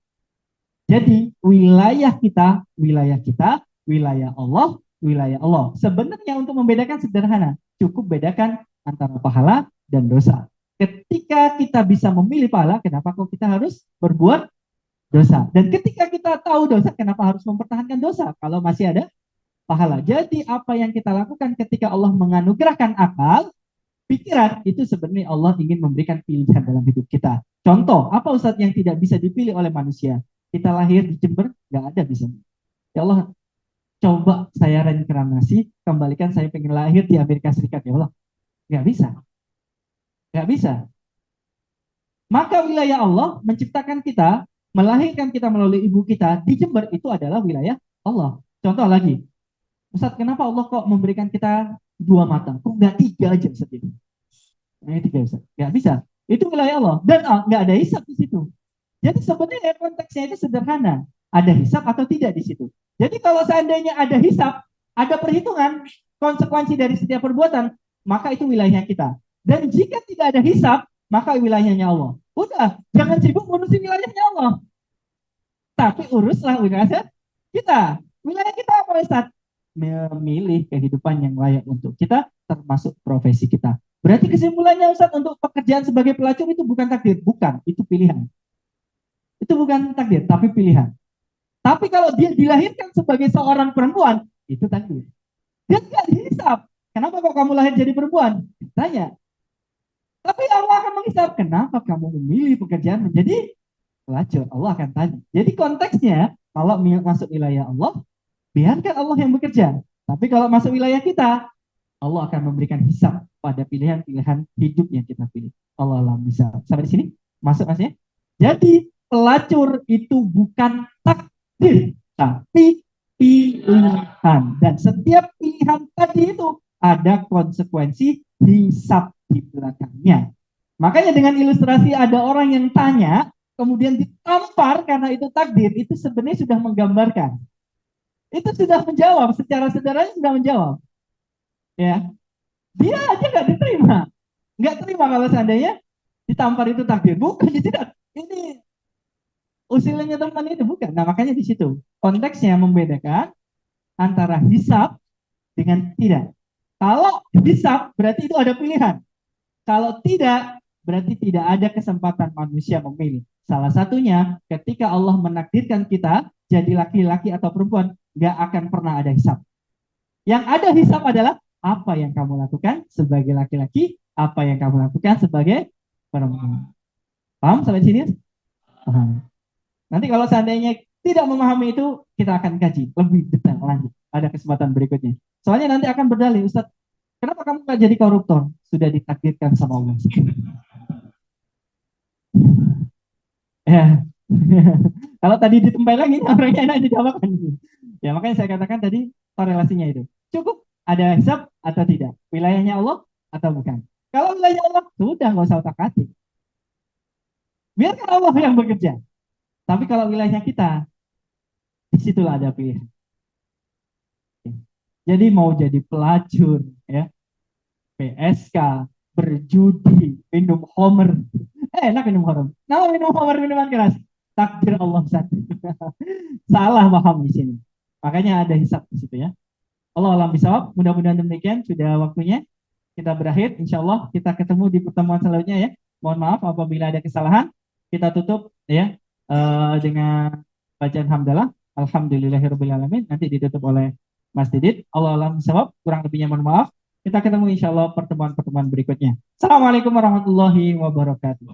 Jadi wilayah kita, wilayah Allah. Sebenarnya untuk membedakan sederhana, cukup bedakan antara pahala dan dosa. Ketika kita bisa memilih pahala, kenapa kok kita harus berbuat dosa? Dan ketika kita tahu dosa, kenapa harus mempertahankan dosa kalau masih ada pahala? Jadi apa yang kita lakukan ketika Allah menganugerahkan akal, pikiran, itu sebenarnya Allah ingin memberikan pilihan dalam hidup kita. Contoh, apa Ustadz yang tidak bisa dipilih oleh manusia? Kita lahir di Jember, nggak ada bisa. Ya Allah, coba saya reinkarnasi, kembalikan saya pengen lahir di Amerika Serikat, ya Allah. Nggak bisa. Nggak bisa. Maka wilayah Allah menciptakan kita, melahirkan kita melalui ibu kita di Jember, itu adalah wilayah Allah. Contoh lagi, Ustaz, kenapa Allah kok memberikan kita 2 mata? Kok nggak 3 aja, Ustaz? Nggak 3, Ustaz. Nggak bisa. Itu wilayah Allah. Dan nggak ada hisab di situ. Jadi sebenarnya konteksnya itu sederhana. Ada hisab atau tidak di situ. Jadi kalau seandainya ada hisab, ada perhitungan konsekuensi dari setiap perbuatan, maka itu wilayahnya kita. Dan jika tidak ada hisab, maka wilayahnya Allah. Udah, jangan sibuk ngurusin wilayahnya Allah. Tapi uruslah wilayah kita. Wilayah kita apa, Ustaz? Memilih kehidupan yang layak untuk kita, termasuk profesi kita. Berarti kesimpulannya, Ustaz, untuk pekerjaan sebagai pelacur itu bukan takdir. Bukan, itu pilihan. Itu bukan takdir, tapi pilihan. Tapi kalau dia dilahirkan sebagai seorang perempuan, itu takdir. Dia nggak dihisap. Kenapa kok kamu lahir jadi perempuan? Tanya. Tapi Allah akan menghisap. Kenapa kamu memilih pekerjaan menjadi pelacur? Allah akan tanya. Jadi konteksnya, kalau masuk wilayah Allah, biarkan Allah yang bekerja. Tapi kalau masuk wilayah kita, Allah akan memberikan hisap pada pilihan-pilihan hidup yang kita pilih. Allah alam bisa. Sampai di sini? Masuk Mas ya? Jadi pelacur itu bukan takdir, tapi pilihan. Dan setiap pilihan tadi itu ada konsekuensi hisap di belakangnya. Makanya dengan ilustrasi ada orang yang tanya, kemudian ditampar karena itu takdir, itu sebenarnya sudah menggambarkan. Itu sudah menjawab, secara sederhana sudah menjawab. Ya, dia aja nggak diterima. Nggak terima kalau seandainya ditampar itu takdir. Bukan, tidak. Ini usilnya teman itu bukan. Nah, makanya di situ konteksnya membedakan antara hisab dengan tidak. Kalau hisab berarti itu ada pilihan. Kalau tidak, berarti tidak ada kesempatan manusia memilih. Salah satunya ketika Allah menakdirkan kita jadi laki-laki atau perempuan, nggak akan pernah ada hisab. Yang ada hisab adalah apa yang kamu lakukan sebagai laki-laki, apa yang kamu lakukan sebagai perempuan. Paham sampai sini? Paham. Nanti kalau seandainya tidak memahami itu, kita akan kaji lebih detail lanjut. Ada kesempatan berikutnya. Soalnya nanti akan berdalih, Ustaz, kenapa kamu nggak jadi koruptor? Sudah ditakdirkan sama Allah. Ya. Kalau tadi ditempai lagi, orangnya enak dijawabkan. Ya, makanya saya katakan tadi korelasinya itu. Cukup ada hisab atau tidak? Wilayahnya Allah atau bukan? Kalau wilayahnya Allah, sudah nggak usah otak-atik. Biarkan Allah yang bekerja. Tapi kalau wilayahnya kita, disitulah ada pilihan. Jadi mau jadi pelacur, ya, PSK, berjudi, minum homer. Enak minum homer. Nah, minum homer, minuman keras. Takdir Allah satu. Salah paham di sini. Makanya ada hisab di situ ya. Allah alam bisawab. Mudah-mudahan demikian. Sudah waktunya kita berakhir. Insya Allah kita ketemu di pertemuan selanjutnya ya. Mohon maaf apabila ada kesalahan. Kita tutup ya dengan bacaan hamdalah. Alhamdulillahirobbilalamin. Nanti ditutup oleh Mas Didit. Allah alam bisawab. Kurang lebihnya mohon maaf. Kita ketemu insya Allah pertemuan-pertemuan berikutnya. Assalamualaikum warahmatullahi wabarakatuh.